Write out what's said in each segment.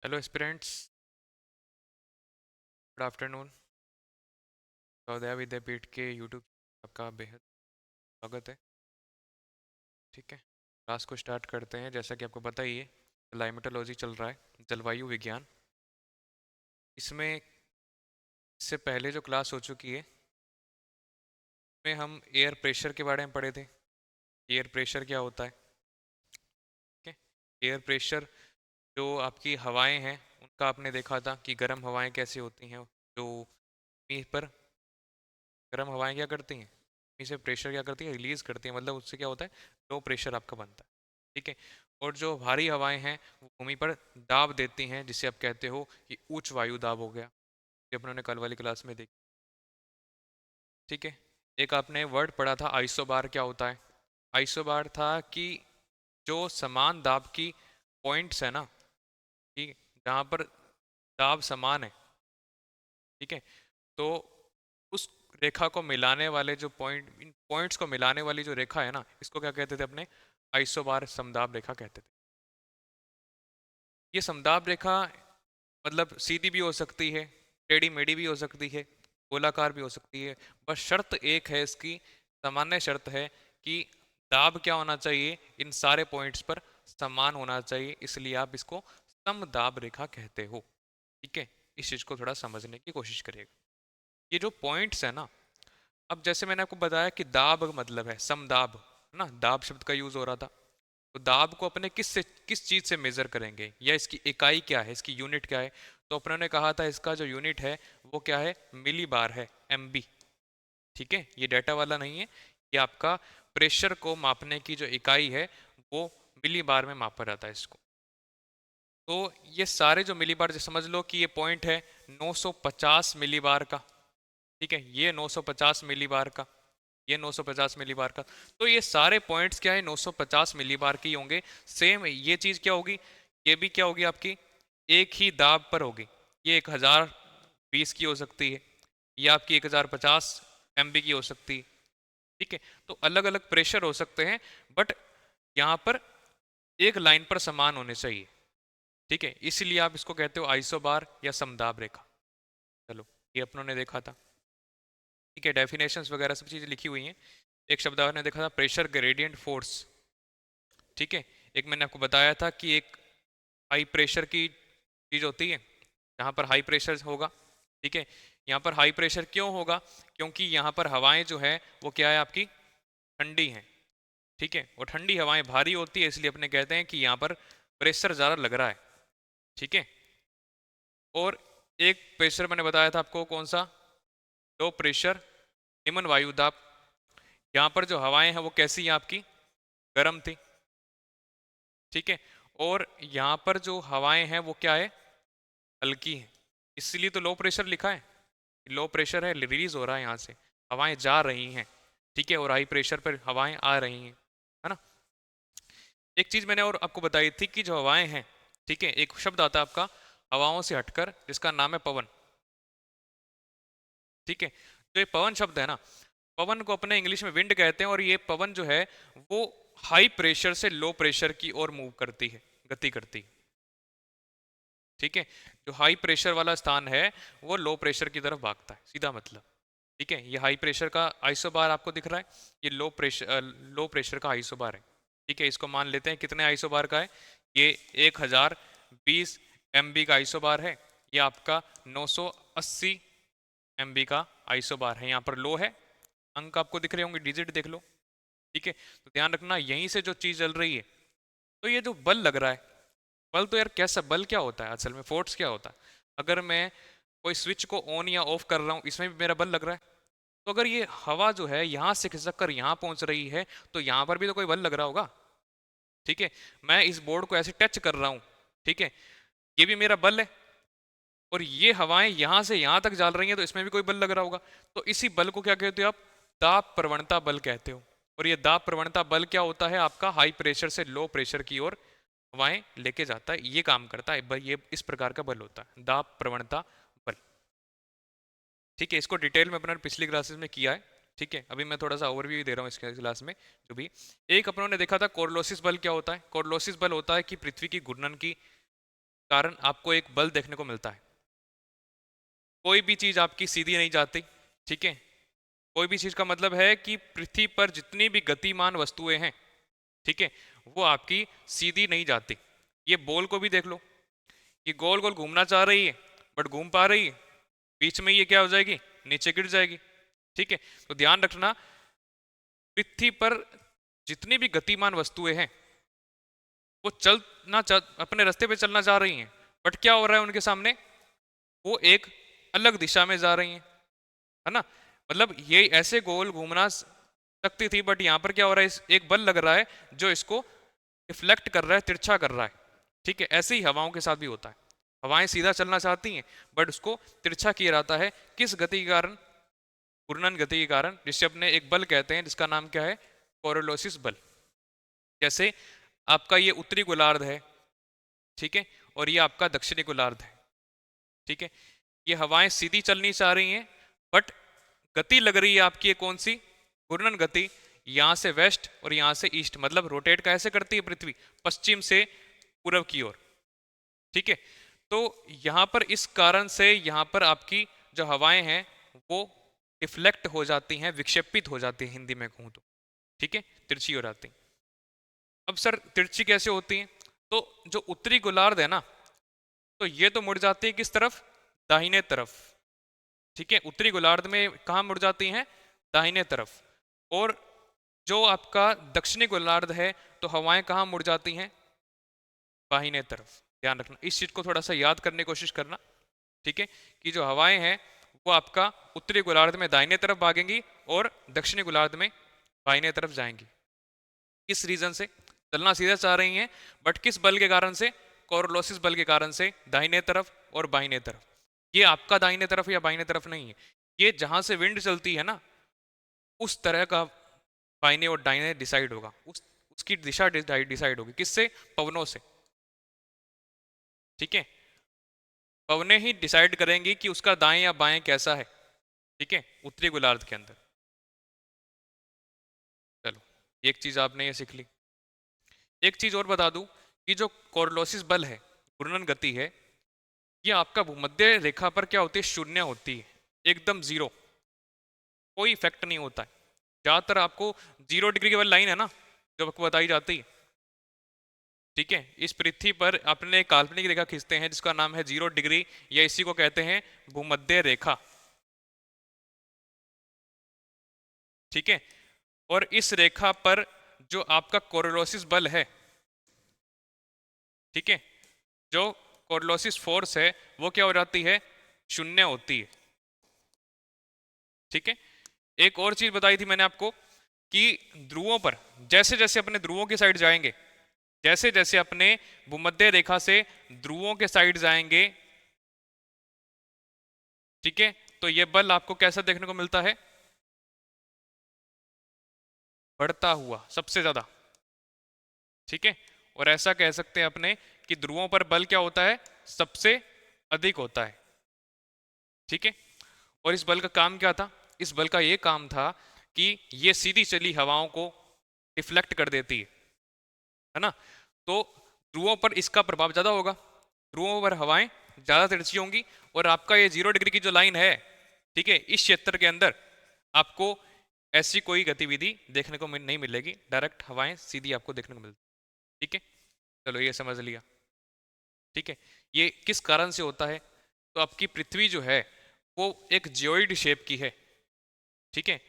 Hello aspirants, good afternoon. Navodaya Vidyapeeth के YouTube आपका बेहद स्वागत है। ठीक है, क्लास को स्टार्ट करते हैं। जैसा कि आपको पता ही है, क्लाइमेटोलॉजी चल रहा है, जलवायु विज्ञान। इसमें इससे पहले जो क्लास हो चुकी है, उसमें हम एयर प्रेशर के बारे में पढ़े थे। एयर प्रेशर क्या होता है? ठीक है, एयर प्रेशर जो आपकी हवाएं हैं उनका आपने देखा था कि गर्म हवाएं कैसे होती हैं। जो भूमि पर गर्म हवाएं क्या करती हैं, भूमि से प्रेशर क्या करती है, रिलीज करती है। मतलब उससे क्या होता है, लो प्रेशर आपका बनता है। ठीक है, और जो भारी हवाएं हैं वो भूमि पर दाब देती हैं, जिसे आप कहते हो कि उच्च वायु दाब हो गया। ये अपनों ने कल वाली क्लास में देखी। ठीक है, एक आपने वर्ड पढ़ा था आइसोबार। क्या होता है? आइसोबार था कि जो समान दाब की पॉइंट्स है ना, ठीक है, जहाँ पर दाब समान है, ठीक है, तो उस रेखा को मिलाने वाले जो पॉइंट, इन पॉइंट्स को मिलाने वाली जो रेखा है ना, इसको क्या कहते थे अपने? आइसोबार समदाब रेखा कहते थे। ये समदाब रेखा मतलब सीधी भी हो सकती है, टेढ़ी मेढ़ी भी हो सकती है, गोलाकार भी हो सकती है। बस शर्त एक है इसकी, सामान्य शर्त है कि दाब क्या होना चाहिए, इन सारे पॉइंट्स पर समान होना चाहिए। इसलिए आप इसको समदाब रेखा कहते हो। ठीक है, इस चीज को थोड़ा समझने की कोशिश करिएगा। ये जो पॉइंट्स है ना, अब जैसे मैंने आपको बताया कि दाब का मतलब है समदाब, है ना, दाब शब्द का यूज हो रहा था। तो दाब को अपने किस चीज से मेजर करेंगे, या इसकी इकाई क्या है, इसकी यूनिट क्या है? तो अपने ने कहा था इसका जो यूनिट है वो क्या है, मिली बार है, एमबी। ठीक है, ये डेटा वाला नहीं है, ये आपका प्रेशर को मापने की जो इकाई है वो मिली बार में मापा जाता है इसको। तो ये सारे जो मिली बार, समझ लो कि ये पॉइंट है 950 मिली बार का। ठीक है, ये 950 मिली बार का, ये 950 मिली बार का। तो ये सारे पॉइंट्स क्या है, 950 मिली बार की होंगे। सेम ये चीज क्या होगी, ये भी क्या होगी आपकी, एक ही दाब पर होगी। ये 1020 की हो सकती है, ये आपकी 1050 एमबी की हो सकती है। ठीक है, तो अलग अलग प्रेशर हो सकते हैं, बट यहाँ पर एक लाइन पर समान होने चाहिए। ठीक है, इसलिए आप इसको कहते हो आइसोबार या समदाब रेखा। चलो, ये अपनों ने देखा था। ठीक है, डेफिनेशंस वगैरह सब चीज़ें लिखी हुई हैं। एक शब्द आपने देखा था, प्रेशर ग्रेडियंट फोर्स। ठीक है, एक मैंने आपको बताया था कि एक हाई प्रेशर की चीज़ होती है, जहाँ पर हाई प्रेशर होगा। ठीक है, यहाँ पर हाई प्रेशर क्यों होगा? क्योंकि यहाँ पर हवाएं जो है वो क्या है आपकी, ठंडी हैं। ठीक है, और ठंडी हवाएं भारी होती है, इसलिए अपने कहते हैं कि यहाँ पर प्रेशर ज़्यादा लग रहा है। ठीक है, और एक प्रेशर मैंने बताया था आपको, कौन सा? लो प्रेशर, निम्न वायु दाब। यहाँ पर जो हवाएं हैं वो कैसी हैं आपकी, गर्म थी। ठीक है, और यहाँ पर जो हवाएं हैं वो क्या है, हल्की है। इसलिए तो लो प्रेशर लिखा है। लो प्रेशर है, रिलीज हो रहा है यहाँ से, हवाएं जा रही हैं। ठीक है, और हाई प्रेशर पर हवाएं आ रही हैं, है ना। एक चीज मैंने और आपको बताई थी कि जो हवाएं हैं, ठीक है, एक शब्द आता है आपका हवाओं से हटकर, जिसका नाम है पवन। ठीक है, तो ये पवन शब्द है ना, पवन को अपने इंग्लिश में विंड कहते हैं, और ये पवन जो है वो हाई प्रेशर से लो प्रेशर की ओर मूव करती है, गति करती है। ठीक है, जो हाई प्रेशर वाला स्थान है वो लो प्रेशर की तरफ भागता है, सीधा मतलब। ठीक है, ये हाई प्रेशर का आइसोबार आपको दिख रहा है, ये लो प्रेशर का आइसोबार है। ठीक है, इसको मान लेते हैं कितने आइसोबार का है, ये 1020 एमबी का आइसोबार है। ये आपका 980 एमबी का आइसोबार है। यहाँ पर लो है, अंक आपको दिख रहे होंगे, डिजिट देख लो। ठीक है, तो ध्यान रखना, यहीं से जो चीज चल रही है। तो ये जो बल लग रहा है, बल तो यार कैसा बल क्या होता है असल में, फोर्स क्या होता है? अगर मैं कोई स्विच को ऑन या ऑफ कर रहा हूँ, इसमें भी मेरा बल लग रहा है। तो अगर ये हवा जो है यहाँ से खिसक कर यहाँ पहुंच रही है, तो यहाँ पर भी तो कोई बल लग रहा होगा। ठीक है, मैं इस बोर्ड को ऐसे टच कर रहा हूँ, ठीक है, ये भी मेरा बल है। और ये हवाएं यहाँ से यहाँ तक जा रही हैं, तो इसमें भी कोई बल लग रहा होगा। तो इसी बल को क्या कहते हो आप, दाब प्रवणता बल कहते हो। और ये दाब प्रवणता बल क्या होता है आपका, हाई प्रेशर से लो प्रेशर की ओर हवाएं लेके जाता है, ये काम करता है ये इस प्रकार का बल होता है, दाब प्रवणता बल। ठीक है, इसको डिटेल में अपने पिछली क्लासेस में किया है। ठीक है, अभी मैं थोड़ा सा ओवरव्यू दे रहा हूँ इसके क्लास में। जो भी एक अपनों ने देखा था कोरलोसिस बल क्या होता है, कोरलोसिस बल होता है कि पृथ्वी की घूर्णन की कारण आपको एक बल देखने को मिलता है। कोई भी चीज आपकी सीधी नहीं जाती, ठीक है। कोई भी चीज का मतलब है कि पृथ्वी पर जितनी भी गतिमान वस्तुएं हैं, ठीक है, वो आपकी सीधी नहीं जाती। ये बॉल को भी देख लो, ये गोल गोल घूमना चाह रही है बट घूम पा रही है, बीच में ये क्या हो जाएगी, नीचे गिर जाएगी, ठीक है। तो ध्यान रखना, पृथ्वी पर जितनी भी गतिमान वस्तुएं हैं वो अपने रास्ते पे चलना चाह रही हैं, बट क्या हो रहा है उनके सामने, वो एक अलग दिशा में जा रही हैं, है ना। मतलब ये ऐसे गोल घूमना सकती थी, बट यहाँ पर क्या हो रहा है, एक बल लग रहा है जो इसको रिफ्लेक्ट कर रहा है, तिरछा कर रहा है, ठीक है। ऐसे ही हवाओं के साथ भी होता है, हवाएं सीधा चलना चाहती हैं बट उसको तिरछा किया जाता है, किस गति के कारण, घूर्णन गति के कारण, जिसे अपने एक बल कहते हैं जिसका नाम क्या है, कोरोलोसिस बल। जैसे आपका ये उत्तरी गोलार्ध है, ठीक है, और ये आपका दक्षिणी गोलार्ध है, ठीक है। ये हवाएं सीधी चलनी चाह रही हैं बट गति लग रही है आपकी ये कौन सी, घूर्णन गति, यहां से वेस्ट और यहां से ईस्ट, मतलब रोटेट कैसे करती है पृथ्वी, पश्चिम से पूर्व की ओर, ठीक है। तो यहां पर इस कारण से यहां पर आपकी जो हवाएं हैं वो डिफ्लेक्ट हो जाती हैं, विक्षेपित हो जाती हैं हिंदी में कहूं तो, ठीक है, तिरछी हो जाती हैं। अब सर तिरछी कैसे होती हैं, तो जो उत्तरी गोलार्ध है ना, तो ये तो मुड़ जाती है किस तरफ, दाहिने तरफ, ठीक है। उत्तरी गोलार्ध में कहाँ मुड़ जाती हैं, दाहिने तरफ। और जो आपका दक्षिणी गोलार्ध है तो हवाएं कहाँ मुड़ जाती हैं, बाहिने तरफ। ध्यान रखना, इस चीज को थोड़ा सा याद करने की कोशिश करना, ठीक है, कि जो हवाएं हैं वो आपका उत्तरी गोलार्ध में दाहिने तरफ भागेंगी और दक्षिणी गोलार्ध में बाहिने तरफ जाएंगी। किस रीजन से, चलना सीधा चाह रही हैं बट किस बल के कारण से, कोरोलोसिस बल के कारण से, दाहिने तरफ और बाहिने तरफ। ये आपका दाहिने तरफ या बाहिने तरफ नहीं है, ये जहां से विंड चलती है ना उस तरह का बाहिने और दाहिने डिसाइड होगा, उसकी दिशा डिसाइड होगी किससे, पवनों से, ठीक है। पवनें ही डिसाइड करेंगी कि उसका दाएं या बाएं कैसा है, ठीक है, उत्तरी गोलार्ध के अंदर। चलो एक चीज आपने ये सीख ली। एक चीज और बता दूं कि जो कोरलोसिस बल है, घूर्णन गति है, ये आपका भूमध्य रेखा पर क्या होती है, शून्य होती है, एकदम जीरो, कोई इफेक्ट नहीं होता है। ज्यादातर आपको 0 डिग्री की वाली लाइन है ना जो आपको बताई जाती है, ठीक है। इस पृथ्वी पर अपने एक काल्पनिक रेखा खींचते हैं जिसका नाम है 0 डिग्री, या इसी को कहते हैं भूमध्य रेखा, ठीक है। और इस रेखा पर जो आपका कोरोलोसिस बल है, ठीक है, जो कोरोलोसिस फोर्स है वो क्या हो जाती है, शून्य होती है, ठीक है। एक और चीज बताई थी मैंने आपको कि ध्रुवों पर जैसे जैसे अपने ध्रुवों की साइड जाएंगे, जैसे जैसे अपने भूमध्य रेखा से ध्रुवों के साइड जाएंगे, ठीक है, तो ये बल आपको कैसा देखने को मिलता है, बढ़ता हुआ सबसे ज्यादा, ठीक है। और ऐसा कह सकते हैं अपने कि ध्रुवों पर बल क्या होता है, सबसे अधिक होता है, ठीक है। और इस बल का काम क्या था, इस बल का ये काम था कि ये सीधी चली हवाओं को डिफ्लेक्ट कर देती है ना। तो ध्रुवों पर इसका प्रभाव ज्यादा होगा, ध्रुवों पर हवाएं ज्यादा तिरछी होंगी, और आपका ये 0 डिग्री की जो लाइन है, ठीक है, इस क्षेत्र के अंदर आपको ऐसी कोई गतिविधि देखने को नहीं मिलेगी, डायरेक्ट हवाएं सीधी आपको देखने को मिलती, ठीक है। चलो ये समझ लिया, ठीक है। ये किस कारण से होता है, तो आपकी पृथ्वी जो है वो एक जियोइड शेप की है, ठीक है।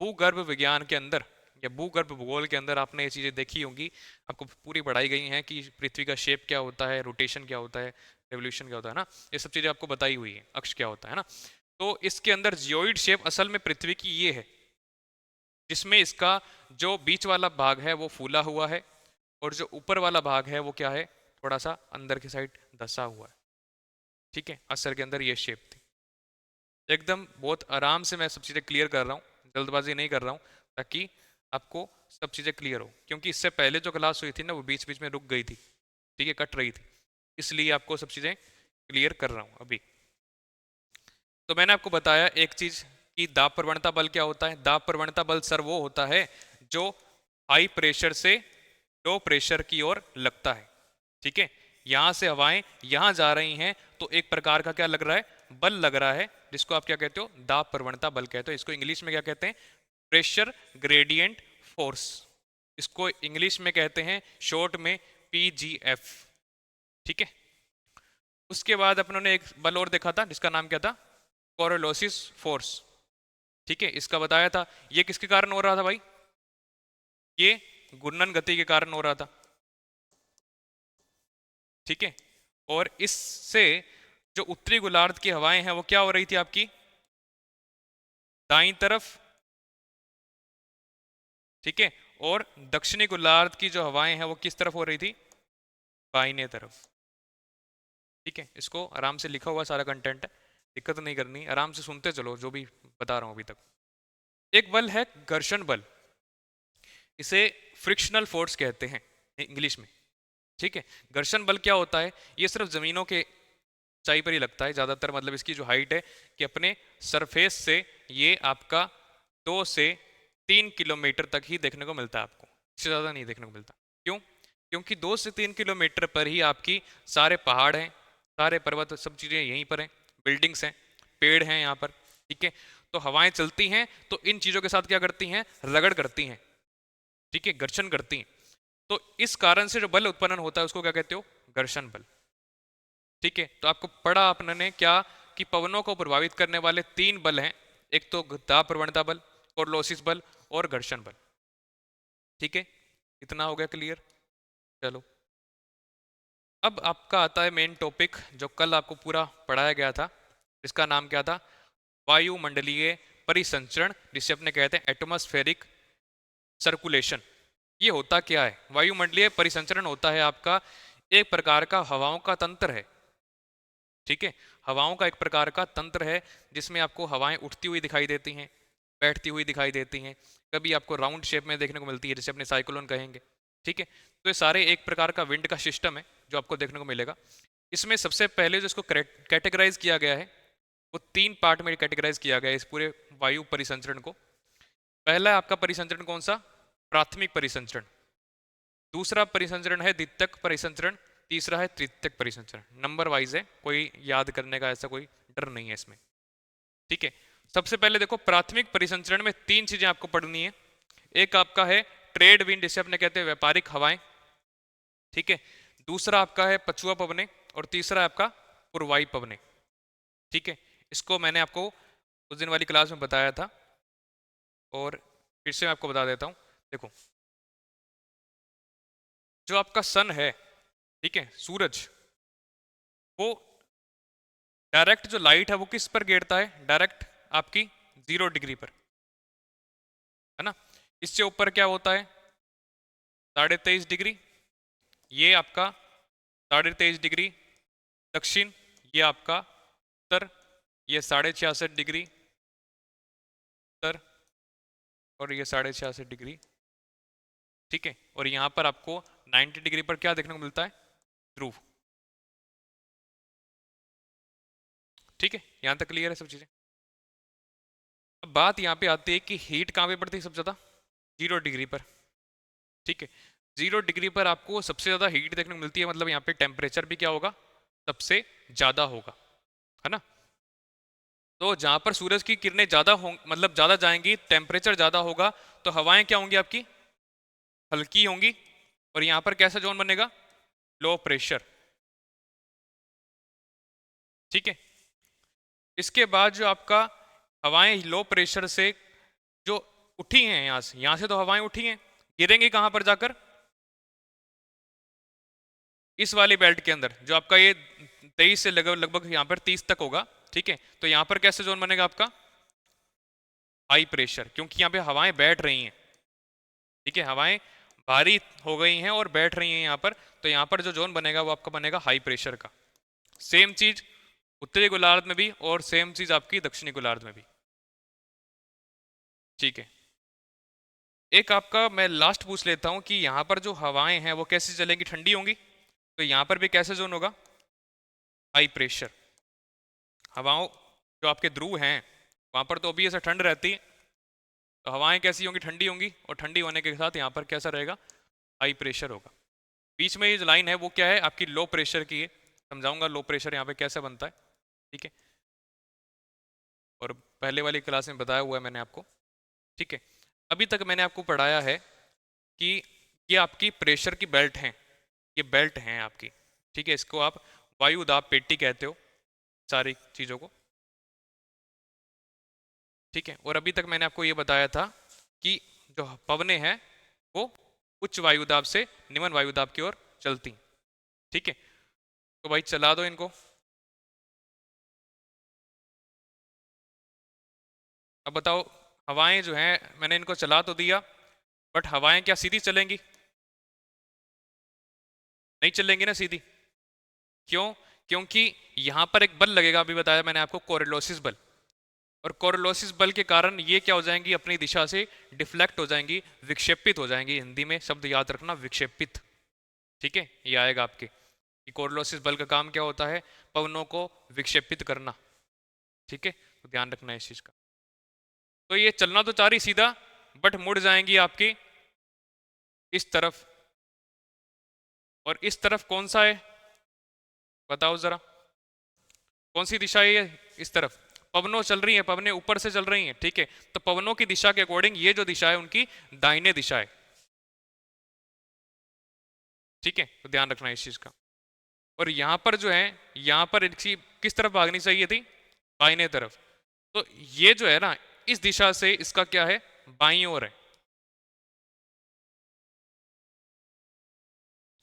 भूगर्भ विज्ञान के अंदर या भूगर्भ भूगोल के अंदर आपने ये चीजें देखी होंगी, आपको पूरी पढ़ाई गई हैं कि पृथ्वी का शेप क्या होता है, रोटेशन क्या होता है, रेवोल्यूशन क्या होता है ना, ये सब चीजें आपको बताई हुई है, अक्ष क्या होता है ना। तो इसके अंदर जियोइड शेप असल में पृथ्वी की ये है, जिसमें इसका जो बीच वाला भाग है वो फूला हुआ है और जो ऊपर वाला भाग है वो क्या है, थोड़ा सा अंदर की साइड धंसा हुआ है, ठीक है। असल के अंदर ये शेप थी। एकदम बहुत आराम से मैं सब चीज़ें क्लियर कर रहा हूँ, जल्दबाजी नहीं कर रहा हूँ, ताकि आपको सब चीज़ें क्लियर हो, क्योंकि इससे पहले जो क्लास हुई थी ना वो बीच बीच में रुक गई थी, ठीक है, कट रही थी, इसलिए आपको सब चीज़ें क्लियर कर रहा हूँ अभी। तो मैंने आपको बताया एक चीज़ कि दाब प्रवणता बल क्या होता है। दाब प्रवणता बल सर वो होता है जो हाई प्रेशर से लो प्रेशर की ओर लगता है, ठीक है। यहां से हवाएं यहां जा रही हैं, तो एक प्रकार का क्या लग रहा है, बल लग रहा है, जिसको आप क्या कहते हो, दाब प्रवणता बल कहते हो। इसको इंग्लिश में क्या कहते हैं, प्रेशर ग्रेडियंट फोर्स। इसको इंग्लिश में कहते हैं शॉर्ट में पीजीएफ। ठीक है। उसके बाद अपनों ने एक बल और देखा था जिसका नाम क्या था, कोरोलोसिस फोर्स। ठीक है, इसका बताया था ये किसके कारण हो रहा था भाई, ये घूर्णन गति के कारण हो रहा था। ठीक है, और इससे जो उत्तरी गोलार्ध की हवाएं हैं वो क्या हो रही थी आपकी, दाईं तरफ। ठीक है, और दक्षिणी गोलार्ध की जो हवाएं हैं वो किस तरफ हो रही थी, बाईने तरफ। ठीक है, इसको आराम से लिखा हुआ सारा कंटेंट है, दिक्कत नहीं करनी, आराम से सुनते चलो जो भी बता रहा हूं अभी तक। एक बल है घर्षण बल, इसे फ्रिक्शनल फोर्स कहते हैं इंग्लिश में। ठीक है, घर्षण बल क्या होता है, ये सिर्फ जमीनों के ऊंचाई पर ही लगता है ज्यादातर, मतलब इसकी जो हाइट है कि अपने सरफेस से ये आपका 2 से 3 किलोमीटर तक ही देखने को मिलता है आपको, इससे ज्यादा नहीं देखने को मिलता। क्यों, क्योंकि 2 से 3 किलोमीटर पर ही आपकी सारे पहाड़ हैं, सारे पर्वत, सब चीजें यहीं पर हैं, बिल्डिंग्स हैं, पेड़ हैं यहाँ पर। ठीक है, तो हवाएं चलती हैं तो इन चीजों के साथ क्या करती हैं, रगड़ करती हैं। ठीक है, घर्षण करती हैं, तो इस कारण से जो बल उत्पन्न होता है उसको क्या कहते हो, घर्षण बल। ठीक है, तो आपको पढ़ा आपने क्या कि पवनों को प्रभावित करने वाले 3 बल हैं, एक तो दाब प्रवणता बल, कोरलोसिस बल और घर्षण बल। ठीक है, इतना हो गया क्लियर। चलो, अब आपका आता है मेन टॉपिक जो कल आपको पूरा पढ़ाया गया था, इसका नाम क्या था, वायुमंडलीय परिसंचरण, जिसे अपने कहते हैं एटमॉस्फेरिक सर्कुलेशन। ये होता क्या है, वायुमंडलीय परिसंचरण होता है आपका एक प्रकार का हवाओं का तंत्र है। ठीक है, हवाओं का एक प्रकार का तंत्र है जिसमें आपको हवाएं उठती हुई दिखाई देती हैं, बैठती हुई दिखाई देती हैं, कभी आपको राउंड शेप में देखने को मिलती है जिसे अपने साइक्लोन कहेंगे। ठीक है, तो ये सारे एक प्रकार का विंड का सिस्टम है जो आपको देखने को मिलेगा। इसमें सबसे पहले जो इसको कैटेगराइज किया गया है वो 3 पार्ट में कैटेगराइज किया गया है इस पूरे वायु परिसंचरण को। पहला है आपका परिसंचरण कौन सा, प्राथमिक परिसंचरण। दूसरा परिसंचरण है द्वितीयक परिसंचरण। तीसरा है तृतीयक परिसंचरण। नंबर वाइज है, कोई याद करने का ऐसा कोई डर नहीं है इसमें। ठीक है, सबसे पहले देखो प्राथमिक परिसंचरण में 3 चीजें आपको पढ़नी है। एक आपका है ट्रेड विंड, जिसे अपने कहते हैं व्यापारिक हवाएं। ठीक है, दूसरा आपका है पछुआ पवने, और तीसरा है आपका पूर्वाई पवने। ठीक है, इसको मैंने आपको उस दिन वाली क्लास में बताया था और फिर से मैं आपको बता देता हूं। देखो, जो आपका सन है, ठीक है, सूरज, वो डायरेक्ट जो लाइट है वो किस पर गिरता है, डायरेक्ट आपकी 0 डिग्री पर, है ना। इससे ऊपर क्या होता है, 23.5 डिग्री, ये आपका 23.5 डिग्री दक्षिण, ये आपका उत्तर, ये 66.5 डिग्री उत्तर, और ये 66.5 डिग्री। ठीक है, और यहां पर आपको 90 डिग्री पर क्या देखने को मिलता है, ध्रुव। ठीक है, यहां तक क्लियर है सब चीजें। अब बात यहां पे आती है कि हीट कहां पे पड़ती है सबसे ज्यादा, 0 डिग्री पर। ठीक है, 0 डिग्री पर आपको सबसे ज्यादा हीट देखने को मिलती है, मतलब यहाँ पे टेम्परेचर भी क्या होगा, सबसे ज्यादा होगा, है ना। तो जहां पर सूरज की किरणें ज्यादा हो, मतलब ज्यादा जाएंगी, टेम्परेचर ज्यादा होगा, तो हवाएं क्या होंगी आपकी, हल्की होंगी, और यहां पर कैसा जोन बनेगा, लो प्रेशर। ठीक है, इसके बाद जो आपका हवाएं लो प्रेशर से जो उठी हैं, यहां से तो हवाएं उठी हैं, गिरेंगी कहां पर जाकर, इस वाली बेल्ट के अंदर, जो आपका ये 23 से लगभग यहाँ पर 30 तक होगा। ठीक है, तो यहाँ पर कैसे जोन बनेगा आपका, हाई प्रेशर, क्योंकि यहाँ पे हवाएं बैठ रही हैं। ठीक है, हवाएं भारी हो गई हैं और बैठ रही हैं यहाँ पर, तो यहाँ पर जो जोन बनेगा वो आपका बनेगा हाई प्रेशर का। सेम चीज उत्तरी गोलार्ध में भी और सेम चीज आपकी दक्षिणी गोलार्ध में भी। ठीक है, एक आपका मैं लास्ट पूछ लेता हूं कि यहाँ पर जो हवाएं हैं वो कैसे चलेंगी, ठंडी होंगी, तो यहाँ पर भी कैसे जोन होगा, हाई प्रेशर। हवाओं जो आपके ध्रुव हैं वहां पर तो अभी ऐसा ठंड रहती है, तो हवाएं कैसी होंगी, ठंडी होंगी, और ठंडी होने के साथ यहाँ पर कैसा रहेगा, हाई प्रेशर होगा। बीच में ये जो लाइन है वो क्या है, आपकी लो प्रेशर की है। समझाऊंगा लो प्रेशर यहाँ पे कैसे बनता है, ठीक है, और पहले वाली क्लास में बताया हुआ है मैंने आपको, ठीक है। अभी तक मैंने आपको पढ़ाया है कि ये आपकी प्रेशर की बेल्ट हैं, ये बेल्ट हैं आपकी, ठीक है, इसको आप वायु दाब पेटी कहते हो सारी चीज़ों को, ठीक है। और अभी तक मैंने आपको ये बताया था कि जो पवने हैं वो उच्च वायुदाब से निम्न वायुदाब की ओर चलती, ठीक है। तो भाई चला दो इनको। अब बताओ, हवाएं जो हैं मैंने इनको चला तो दिया, बट हवाएं क्या सीधी चलेंगी? नहीं चलेंगी ना सीधी। क्यों? क्योंकि यहां पर एक बल लगेगा, अभी बताया मैंने आपको, कोरिलोसिस बल। और कोरिलोसिस बल के कारण ये क्या हो जाएंगी, अपनी दिशा से डिफ्लेक्ट हो जाएंगी, विक्षेपित हो जाएंगी। हिंदी में शब्द याद रखना, विक्षेपित, ठीक है, ये आएगा आपके कि कोरिलोसिस बल का काम क्या होता है, पवनों को विक्षेपित करना, ठीक है, तो ध्यान रखना इस चीज का। तो ये चलना तो चाह रही सीधा, बट मुड़ जाएंगी आपकी इस तरफ, और इस तरफ कौन सा है बताओ जरा, कौन सी दिशा है ये? इस तरफ पवनों चल रही है, पवनें ऊपर से चल रही हैं, ठीक है, तो पवनों की दिशा के अकॉर्डिंग ये जो दिशा है उनकी दाहिने दिशा है, ठीक है, तो ध्यान रखना इस चीज का। और यहां पर जो है, यहां पर इनकी किस तरफ भागनी चाहिए थी, बाईने तरफ। तो ये जो है ना, इस दिशा से इसका क्या है, बाईं ओर है,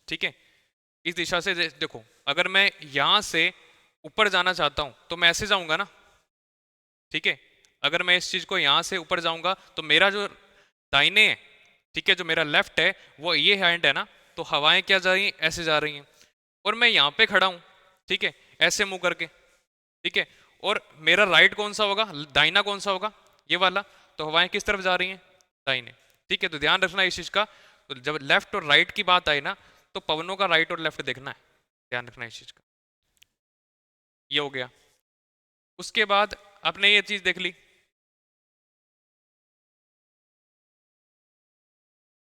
ठीक है। इस दिशा से देखो, अगर मैं यहां से ऊपर जाना चाहता हूं तो मैं ऐसे जाऊंगा ना, ठीक है। अगर मैं इस चीज को यहां से ऊपर जाऊंगा तो मेरा जो दाहिने है, ठीक है, जो मेरा लेफ्ट है वो ये हैंड है ना, तो हवाएं क्या जा रही हैं, ऐसे जा रही हैं। और मैं यहाँ पे खड़ा हूं, ठीक है, ऐसे मुंह करके, ठीक है, और मेरा राइट कौन सा होगा, दाहिना कौन सा होगा, ये वाला, तो हवाएं किस तरफ जा रही हैं, दाहिने, ठीक है। तो ध्यान रखना इस चीज का। तो जब लेफ्ट और राइट की बात आई ना, तो पवनों का राइट और लेफ्ट देखना है, ध्यान रखना इस चीज का। ये हो गया। उसके बाद आपने ये चीज देख ली,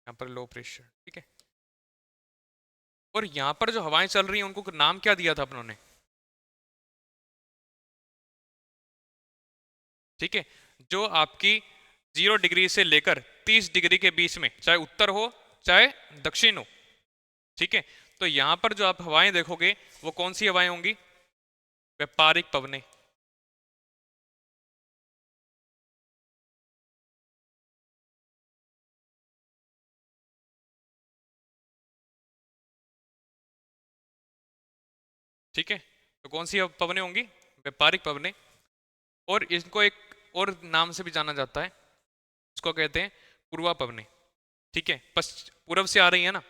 यहाँ पर लो प्रेशर, ठीक है, और यहाँ पर जो हवाएं चल रही हैं उनको नाम क्या दिया था अपनों ने, ठीक है, जो आपकी 0 डिग्री से लेकर 30 डिग्री के बीच में, चाहे उत्तर हो चाहे दक्षिण हो, ठीक है, तो यहां पर जो आप हवाएं देखोगे वो कौन सी हवाएं होंगी, व्यापारिक पवने, ठीक है, तो कौन सी पवने होंगी, व्यापारिक पवने। और इनको एक और नाम से भी जाना जाता है, इसको कहते हैं पूर्वा पवने, ठीक है, पूर्व से आ रही है ना।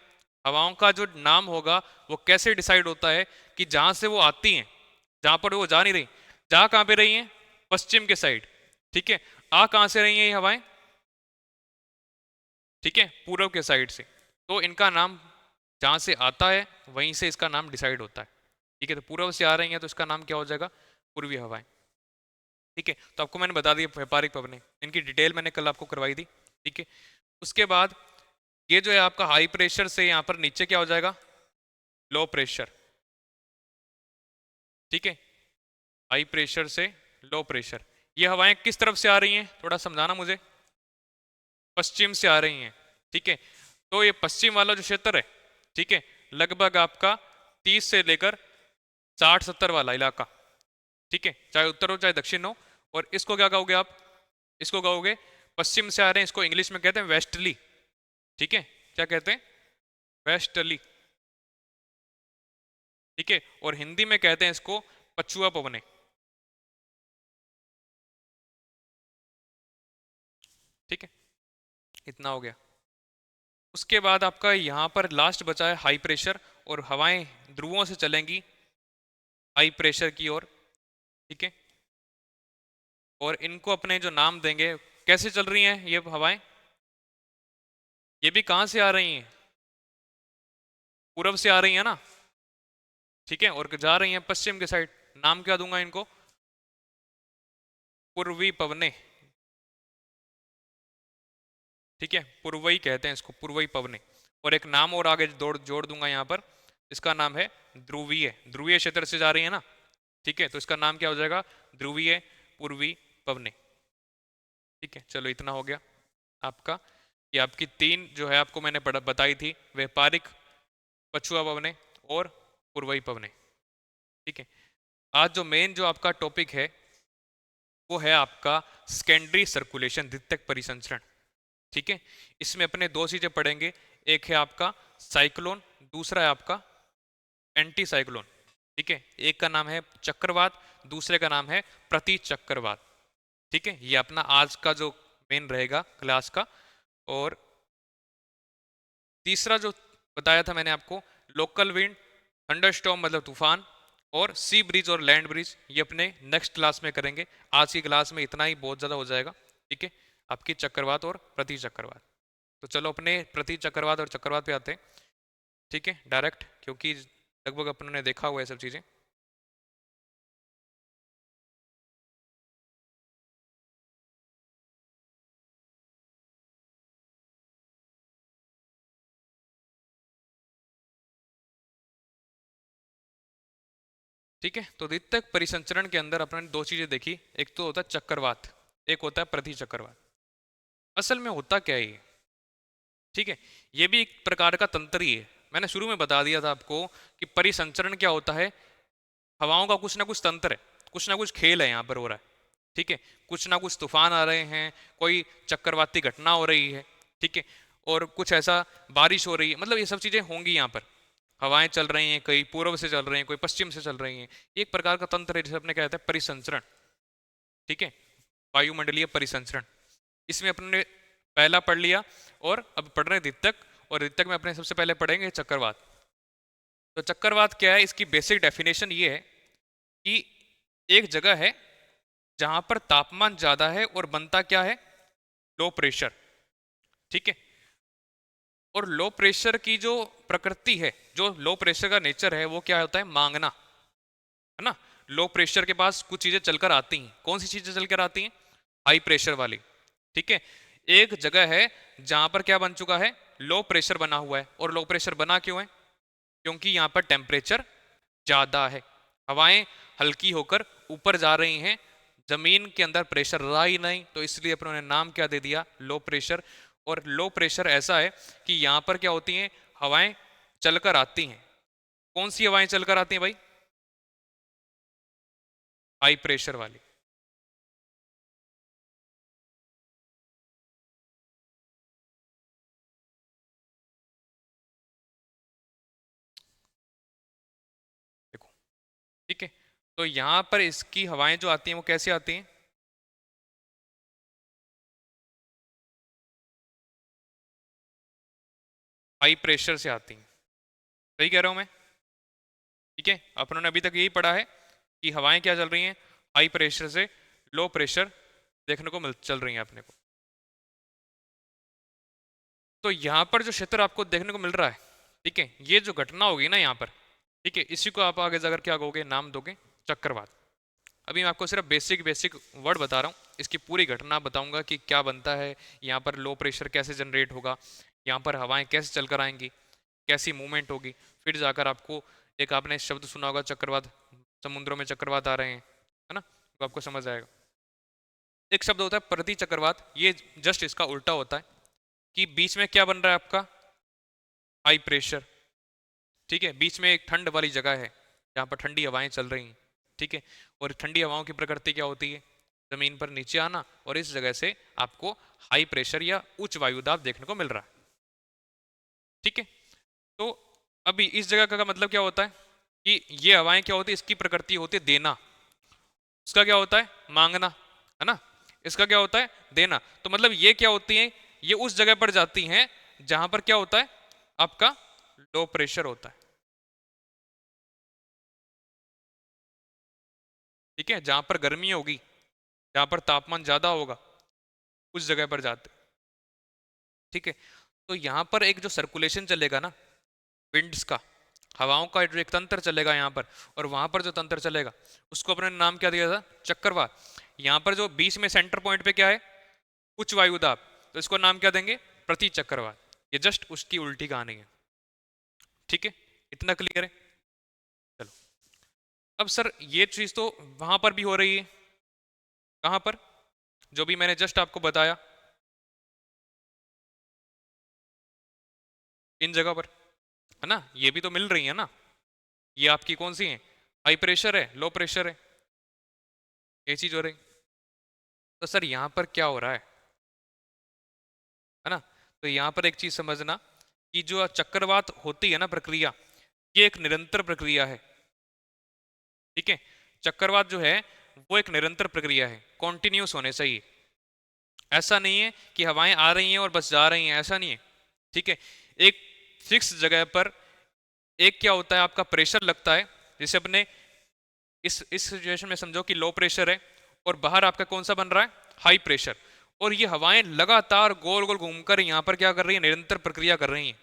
हवाओं का जो नाम होगा वो कैसे डिसाइड होता है, कि जहां से वो आती हैं, जहां पर वो जा नहीं रही, जा कहां पे रही हैं, पश्चिम के साइड, ठीक है, आ कहां से रही हैं ये हवाएं, ठीक है, पूर्व के साइड से। तो इनका नाम जहां से आता है वहीं से इसका नाम डिसाइड होता है, ठीक है। तो पूर्व से आ रही हैं तो इसका नाम क्या हो जाएगा, पूर्वी हवाएं, ठीक है। तो आपको मैंने बता दिया व्यापारिक पवनें, इनकी डिटेल मैंने कल आपको करवाई थी, ठीक है। उसके बाद ये जो है आपका हाई प्रेशर से यहाँ पर नीचे क्या हो जाएगा, लो प्रेशर, ठीक है, हाई प्रेशर से लो प्रेशर। ये हवाएं किस तरफ से आ रही हैं, थोड़ा समझाना मुझे, पश्चिम से आ रही हैं, ठीक है। तो ये पश्चिम वाला जो क्षेत्र है, ठीक है, लगभग आपका 30 से लेकर 60-70 वाला इलाका, ठीक है, चाहे उत्तर हो चाहे दक्षिण हो। और इसको क्या कहोगे आप, इसको कहोगे पश्चिम से आ रहे हैं, इसको इंग्लिश में कहते हैं वेस्टली, ठीक है, क्या कहते हैं, वेस्टली, ठीक है। और हिंदी में कहते हैं इसको पछुआ पवने, ठीक है, इतना हो गया। उसके बाद आपका यहां पर लास्ट बचा है हाई प्रेशर, और हवाएं ध्रुवों से चलेंगी हाई प्रेशर की ओर, ठीक है। और इनको अपने जो नाम देंगे, कैसे चल रही हैं ये हवाएं, ये भी कहां से आ रही हैं, पूरब से आ रही है ना, ठीक है, और जा रही हैं पश्चिम के साइड। नाम क्या दूंगा इनको, पूर्वी पवने, ठीक है, पूर्वई कहते हैं इसको, पूर्वई पवने। और एक नाम और आगे जोड़ दूंगा यहाँ पर, इसका नाम है ध्रुवीय। ध्रुवीय क्षेत्र से जा रही है ना, ठीक है, तो इसका नाम क्या हो जाएगा, ध्रुवीय पूर्वी पवने। ठीक है, चलो इतना हो गया आपका। ये आपकी तीन जो है आपको मैंने बताई थी, व्यापारिक, पछुआ पवने और पूर्वी पवने। ठीक है, आज जो मेन जो आपका टॉपिक है वो है आपका सेकेंडरी सर्कुलेशन, द्वितीयक परिसंचरण। ठीक है, इसमें अपने दो चीजें पढ़ेंगे, एक है आपका साइक्लोन, दूसरा है आपका एंटी साइक्लोन। ठीक है, एक का नाम है चक्रवात, दूसरे का नाम है प्रति चक्रवात। ठीक है, ये अपना आज का जो मेन रहेगा क्लास का। और तीसरा जो बताया था मैंने आपको, लोकल विंड, थंडरस्टॉर्म मतलब तूफान, और सी ब्रिज और लैंड ब्रिज, ये अपने नेक्स्ट क्लास में करेंगे। आज की क्लास में इतना ही बहुत ज़्यादा हो जाएगा। ठीक है, आपकी चक्रवात और प्रति चक्रवात। तो चलो अपने प्रति चक्रवात और चक्रवात पे आते हैं। ठीक है, डायरेक्ट, क्योंकि लगभग अपनों ने देखा हुआ है सब चीज़ें। ठीक है, तो द्वितीयक परिसंचरण के अंदर अपने दो चीजें देखी, एक तो होता है चक्रवात, एक होता है प्रति चक्रवात। असल में होता क्या है ये? ठीक है, ये भी एक प्रकार का तंत्र ही है। मैंने शुरू में बता दिया था आपको कि परिसंचरण क्या होता है, हवाओं का कुछ ना कुछ तंत्र है, कुछ ना कुछ खेल है यहाँ पर हो रहा है। ठीक है, कुछ ना कुछ तूफान आ रहे हैं, कोई चक्रवाती घटना हो रही है। ठीक है, और कुछ ऐसा बारिश हो रही है, मतलब ये सब चीजें होंगी यहाँ पर। हवाएं चल रही हैं, कई पूर्व से चल रही हैं, कोई पश्चिम से चल रही हैं। एक प्रकार का तंत्र है जिसे अपने कहते हैं परिसंचरण। ठीक है, वायुमंडलीय परिसंचरण, इसमें अपने ने पहला पढ़ लिया, और अब पढ़ रहे हैं द्वितीयक, और द्वितीयक में अपने सबसे पहले पढ़ेंगे चक्रवात। तो चक्रवात क्या है, इसकी बेसिक डेफिनेशन ये है कि एक जगह है जहां पर तापमान ज्यादा है और बनता क्या है, लो प्रेशर। ठीक है, और लो प्रेशर की जो प्रकृति है, जो लो प्रेशर का नेचर है, वो क्या होता है, मांगना, है ना। लो प्रेशर के पास कुछ चीजें चलकर आती हैं, कौन सी चीजें चलकर आती हैं, हाई प्रेशर वाली। ठीक है, एक जगह है जहां पर क्या बन चुका है, लो प्रेशर बना हुआ है। और लो प्रेशर बना क्यों है, क्योंकि यहां पर टेम्परेचर ज्यादा है, हवाएं हल्की होकर ऊपर जा रही हैं, जमीन के अंदर प्रेशर रहा ही नहीं, तो इसलिए अपनों ने नाम क्या दे दिया, लो प्रेशर। और लो प्रेशर ऐसा है कि यहां पर क्या होती हैं, हवाएं चलकर आती हैं। कौन सी हवाएं चलकर आती हैं भाई, हाई प्रेशर वाली। देखो, ठीक है, तो यहां पर इसकी हवाएं जो आती हैं वो कैसे आती हैं, हाई प्रेशर से आती हैं। सही कह रहा हूं मैं? ठीक है, अपनों ने अभी तक यही पढ़ा है कि हवाएं क्या चल रही हैं, हाई प्रेशर से लो प्रेशर देखने को चल रही हैं अपने को। तो यहाँ पर जो क्षेत्र आपको देखने को मिल रहा है, ठीक है, ये जो घटना होगी ना यहाँ पर, ठीक है, इसी को आप आगे जाकर क्या कहोगे, नाम दोगे चक्रवात। अभी मैं आपको सिर्फ बेसिक बेसिक वर्ड बता रहा हूँ, इसकी पूरी घटना बताऊंगा कि क्या बनता है, यहाँ पर लो प्रेशर कैसे जनरेट होगा, यहाँ पर हवाएं कैसे चलकर आएंगी, कैसी मूवमेंट होगी। फिर जाकर आपको एक आपने शब्द सुना होगा चक्रवात, समुद्रों में चक्रवात आ रहे हैं, है ना, तो आपको समझ आएगा। एक शब्द होता है प्रति चक्रवात, ये जस्ट इसका उल्टा होता है कि बीच में क्या बन रहा है आपका, हाई प्रेशर। ठीक है, बीच में एक ठंड वाली जगह है जहाँ पर ठंडी हवाएं चल रही हैं। ठीक है, और ठंडी हवाओं की प्रकृति क्या होती है, जमीन पर नीचे आना, और इस जगह से आपको हाई प्रेशर या उच्च वायुदाब देखने को मिल रहा है। ठीक है, तो अभी इस जगह का मतलब क्या होता है कि ये हवाएं क्या होती है, इसकी प्रकृति होती है देना, इसका क्या होता है, मांगना, है ना, इसका क्या होता है, देना। तो मतलब ये क्या होती है, ये उस जगह पर जाती हैं जहां पर क्या होता है, आपका लो प्रेशर होता है। ठीक है, जहां पर गर्मी होगी, जहां पर तापमान ज्यादा होगा, उस जगह पर जाते। ठीक है, तो यहां पर एक जो सर्कुलेशन चलेगा ना, विंड्स का, हवाओं का जो एक तंत्र चलेगा यहाँ पर, और वहां पर जो तंत्र चलेगा उसको अपने नाम क्या दिया था, चक्रवात। यहाँ पर जो बीच में सेंटर पॉइंट पे क्या है, उच्च वायुदाब, तो इसको नाम क्या देंगे, प्रति चक्रवात। ये जस्ट उसकी उल्टी कहानी है। ठीक है, इतना क्लियर है? चलो, अब सर ये चीज तो वहां पर भी हो रही है, कहां पर? जो भी मैंने जस्ट आपको बताया, इन जगह पर, है ना? ये भी तो मिल रही है ना। ये आपकी कौन सी है? हाई प्रेशर है, लो प्रेशर है, ये चीज हो रही। तो सर यहां पर क्या हो रहा है ना? तो यहां पर एक चीज समझना कि जो चक्रवात होती है ना प्रक्रिया, ये एक निरंतर प्रक्रिया है। ठीक है, चक्रवात जो है वो एक निरंतर प्रक्रिया है, कॉन्टिन्यूस होने चाहिए। ऐसा नहीं है कि हवाएं आ रही हैं और बस जा रही हैं, ऐसा नहीं है। ठीक है, एक फिक्स जगह पर एक क्या होता है, आपका प्रेशर लगता है। जैसे अपने इस सिचुएशन में समझो कि लो प्रेशर है और बाहर आपका कौन सा बन रहा है? High pressure. और ये हवाएं लगातार गोल गोल घूमकर यहाँ पर क्या कर रही है? निरंतर प्रक्रिया कर रही हैं।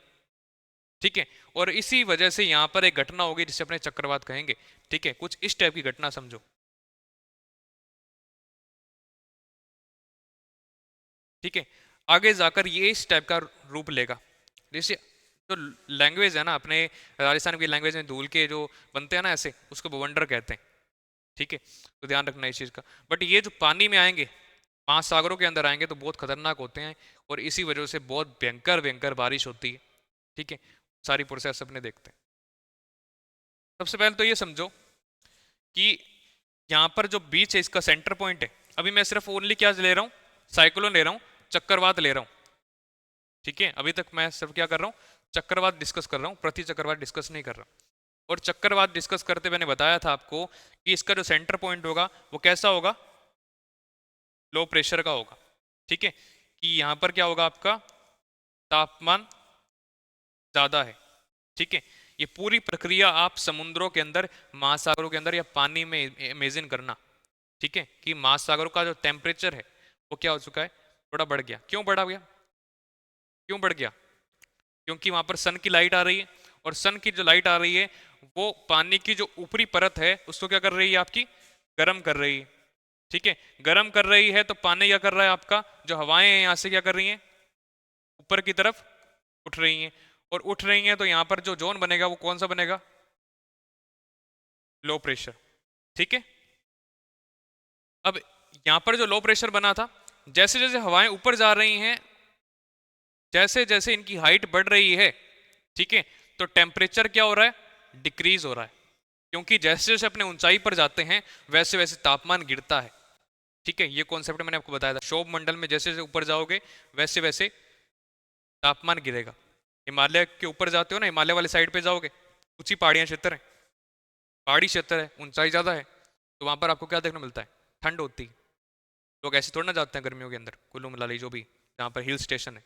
ठीक है, और इसी वजह से यहाँ पर एक घटना होगी जिसे अपने चक्रवात कहेंगे। ठीक है, कुछ इस टाइप की घटना समझो। ठीक है, आगे जाकर ये इस टाइप का रूप लेगा। जैसे जो लैंग्वेज है ना अपने राजस्थान की लैंग्वेज में, धूल के जो बनते हैं ना ऐसे, उसको बवंडर कहते हैं। ठीक है, तो ध्यान रखना इस चीज का। बट ये जो पानी में आएंगे, महासागरों के अंदर आएंगे, तो बहुत खतरनाक होते हैं और इसी वजह से बहुत भयंकर भयंकर बारिश होती है। ठीक है, सारी प्रोसेस अपने देखते हैं। सबसे पहले तो ये समझो कि यहाँ पर जो बीच है इसका सेंटर पॉइंट है। अभी मैं सिर्फ ओनली क्या ले रहा हूँ? साइक्लोन ले रहा हूँ, चक्रवात ले रहा हूँ। ठीक है, अभी तक मैं सिर्फ क्या कर रहा हूँ? चक्रवात डिस्कस कर रहा हूँ, प्रति चक्रवात डिस्कस नहीं कर रहा। और चक्रवात डिस्कस करते मैंने बताया था आपको कि इसका जो सेंटर पॉइंट होगा वो कैसा होगा? लो प्रेशर का होगा। ठीक है, कि यहां पर क्या होगा? आपका तापमान ज्यादा है। ठीक है, ये पूरी प्रक्रिया आप समुद्रों के अंदर, महासागरों के अंदर या पानी में इमेजिन करना। ठीक है, कि महासागरों का जो टेम्परेचर है वो क्या हो चुका है? थोड़ा बढ़ गया। क्यों बढ़ा गया? क्यों बढ़ गया? क्योंकि वहां पर सन की लाइट आ रही है, और सन की जो लाइट आ रही है वो पानी की जो ऊपरी परत है उसको क्या कर रही है? आपकी गर्म कर रही है। ठीक है, गर्म कर रही है तो पानी क्या कर रहा है? आपका जो हवाएं हैं यहां से क्या कर रही हैं? ऊपर की तरफ उठ रही हैं। और उठ रही हैं तो यहां पर जो जोन बनेगा वो कौन सा बनेगा? Low pressure. ठीक है, अब यहां पर जो लो प्रेशर बना था, जैसे जैसे हवाएं ऊपर जा रही हैं, जैसे जैसे इनकी हाइट बढ़ रही है, ठीक है, तो टेम्परेचर क्या हो रहा है? डिक्रीज हो रहा है। क्योंकि जैसे जैसे अपने ऊंचाई पर जाते हैं वैसे वैसे तापमान गिरता है। ठीक है, ये कॉन्सेप्ट मैंने आपको बताया था। क्षोभ मंडल में जैसे जैसे ऊपर जाओगे वैसे वैसे तापमान गिरेगा। हिमालय के ऊपर जाते हो ना, हिमालय वाली साइड पे जाओगे, ऊंची पहाड़ियां क्षेत्र है, पहाड़ी क्षेत्र है, ऊंचाई ज्यादा है, तो वहां पर आपको क्या देखने मिलता है? ठंड होती है। लोग ऐसे थोड़ा ना जाते हैं गर्मियों के अंदर, कुल्लू मनाली जो भी जहाँ पर हिल स्टेशन है।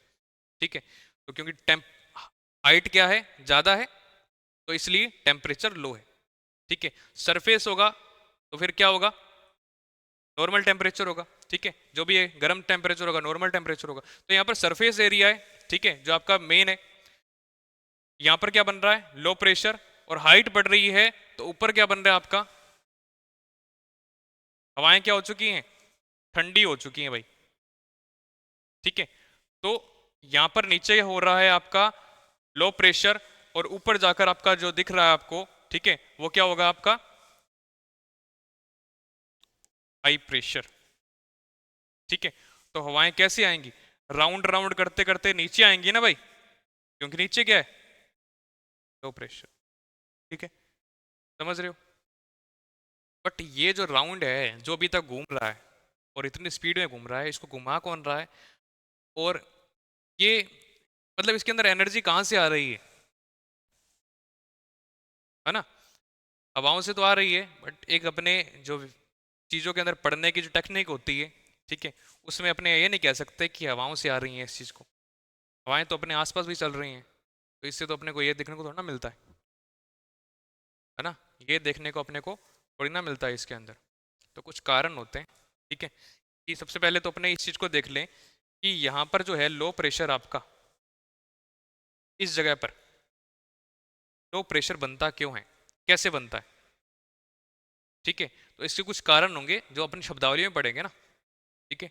ठीक है, तो क्योंकि टेम्प हाइट क्या है? ज्यादा है, तो इसलिए टेम्परेचर लो है। ठीक है, सरफेस होगा तो फिर क्या होगा? नॉर्मल टेम्परेचर होगा। ठीक है, जो भी है गर्म टेम्परेचर होगा, नॉर्मल टेम्परेचर होगा। तो यहाँ पर सरफेस एरिया है, ठीक है, जो आपका मेन है, यहाँ पर क्या बन रहा है? Low pressure. और हाइट बढ़ रही है तो ऊपर क्या बन रहा है आपका? हवाएं क्या हो चुकी हैं? ठंडी हो चुकी हैं भाई। ठीक है, तो यहां पर नीचे हो रहा है आपका लो प्रेशर, और ऊपर जाकर आपका जो दिख रहा है आपको, ठीक है, वो क्या होगा? आपका हाई प्रेशर। ठीक है, तो हवाएं कैसे आएंगी? राउंड राउंड करते करते नीचे आएंगी ना भाई, क्योंकि नीचे क्या है? Low pressure. ठीक है, समझ रहे हो? बट ये जो राउंड है जो अभी तक घूम रहा है, और इतनी स्पीड में घूम रहा है, इसको घुमा कौन रहा है? और ये मतलब इसके अंदर एनर्जी कहाँ से आ रही है ना? हवाओं से तो आ रही है, बट एक अपने जो चीज़ों के अंदर पढ़ने की जो टेक्निक होती है, ठीक है, उसमें अपने ये नहीं कह सकते कि हवाओं से आ रही हैं इस चीज़ को। हवाएं तो अपने आसपास भी चल रही हैं, तो इससे तो अपने को ये देखने को थोड़ा ना मिलता है ना? ये देखने को अपने को थोड़ी ना मिलता है इसके अंदर। तो कुछ कारण होते हैं। ठीक है, कि सबसे पहले तो अपने इस चीज़ को देख लें कि यहाँ पर जो है लो प्रेशर आपका, इस जगह पर लो प्रेशर बनता क्यों है? कैसे बनता है? ठीक है, तो इसके कुछ कारण होंगे जो अपनी शब्दावली में पढ़ेंगे ना। ठीक है,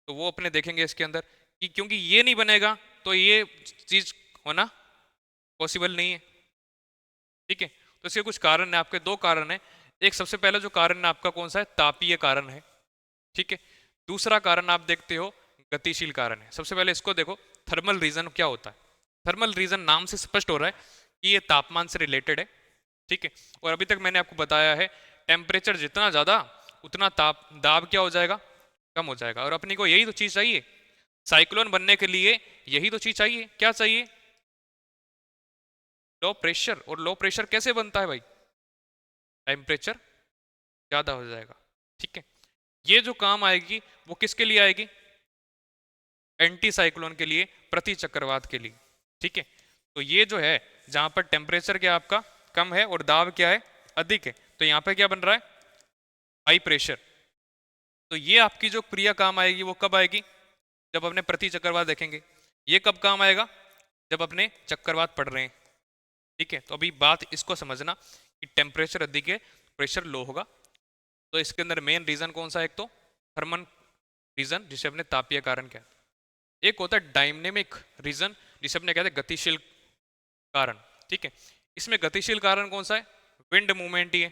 तो वो अपने देखेंगे इसके अंदर कि क्योंकि ये नहीं बनेगा तो ये चीज होना पॉसिबल नहीं है। ठीक है, तो इसके कुछ कारण है, आपके दो कारण है। एक सबसे पहला जो कारण है आपका कौन सा है, तापीय कारण है। ठीक है, दूसरा कारण आप देखते हो गतिशील कारण है। सबसे पहले इसको देखो, थर्मल रीजन क्या होता है। थर्मल रीजन नाम से स्पष्ट हो रहा है कि ये तापमान से रिलेटेड है। ठीक है, और अभी तक मैंने आपको बताया है टेम्परेचर जितना ज्यादा उतना ताप दाब क्या हो जाएगा, कम हो जाएगा। और अपनी को यही तो चीज चाहिए, साइक्लोन बनने के लिए यही तो चीज चाहिए। क्या चाहिए, लो प्रेशर। और लो प्रेशर कैसे बनता है भाई, टेम्परेचर ज्यादा हो जाएगा। ठीक है, ये जो काम आएगी वो किसके लिए आएगी, एंटी साइक्लोन के लिए, प्रति चक्रवात के लिए। ठीक है, तो ये जो है जहां पर टेम्परेचर क्या आपका कम है और दाब क्या है अधिक है, तो यहां पे क्या बन रहा है, हाई प्रेशर। तो ये आपकी जो क्रिया काम आएगी वो कब आएगी, जब अपने प्रति चक्रवात देखेंगे। ये कब काम आएगा, जब अपने चक्रवात पड़ रहे हैं। ठीक है, तो अभी बात इसको समझना कि टेम्परेचर अधिक है, प्रेशर लो होगा। तो इसके अंदर मेन रीजन कौन सा है, एक तो थर्मल रीजन जिसे अपने तापीय कारण कहते हैं, एक होता है डायनेमिक रीजन जिसे अपने कहते हैं गतिशील कारण। ठीक है, इसमें गतिशील कारण कौन सा है, विंड मूवमेंट ही है,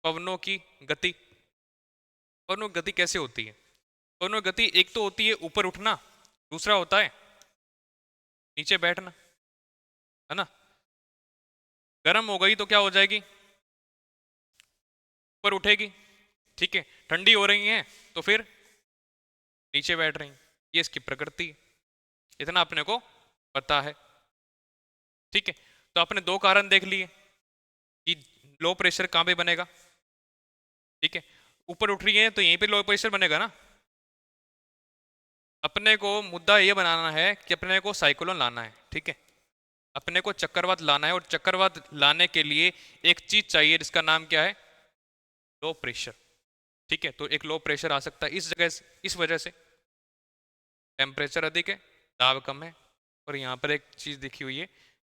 पवनों की गति। पवनों की गति कैसे होती है, पवनों की गति एक तो होती है ऊपर उठना, दूसरा होता है नीचे बैठना, है ना। गर्म हो गई तो क्या हो जाएगी, ऊपर उठेगी। ठीक है, ठंडी हो रही है तो फिर नीचे बैठ रही, ये इसकी प्रकृति है। इतना अपने को पता है। ठीक है, तो आपने दो कारण देख लिए कि लो प्रेशर कहां पे बनेगा। ठीक है, ऊपर उठ रही है तो यहीं पे लो प्रेशर बनेगा ना। अपने को मुद्दा ये बनाना है कि अपने को साइक्लोन लाना है। ठीक है, अपने को चक्रवात लाना है, और चक्रवात लाने के लिए एक चीज चाहिए जिसका नाम क्या है, लो प्रेशर। ठीक है, तो एक लो प्रेशर आ सकता है इस जगह से, इस वजह से टेम्परेचर अधिक है, दाब कम है। और यहाँ पर एक चीज दिखी हुई है,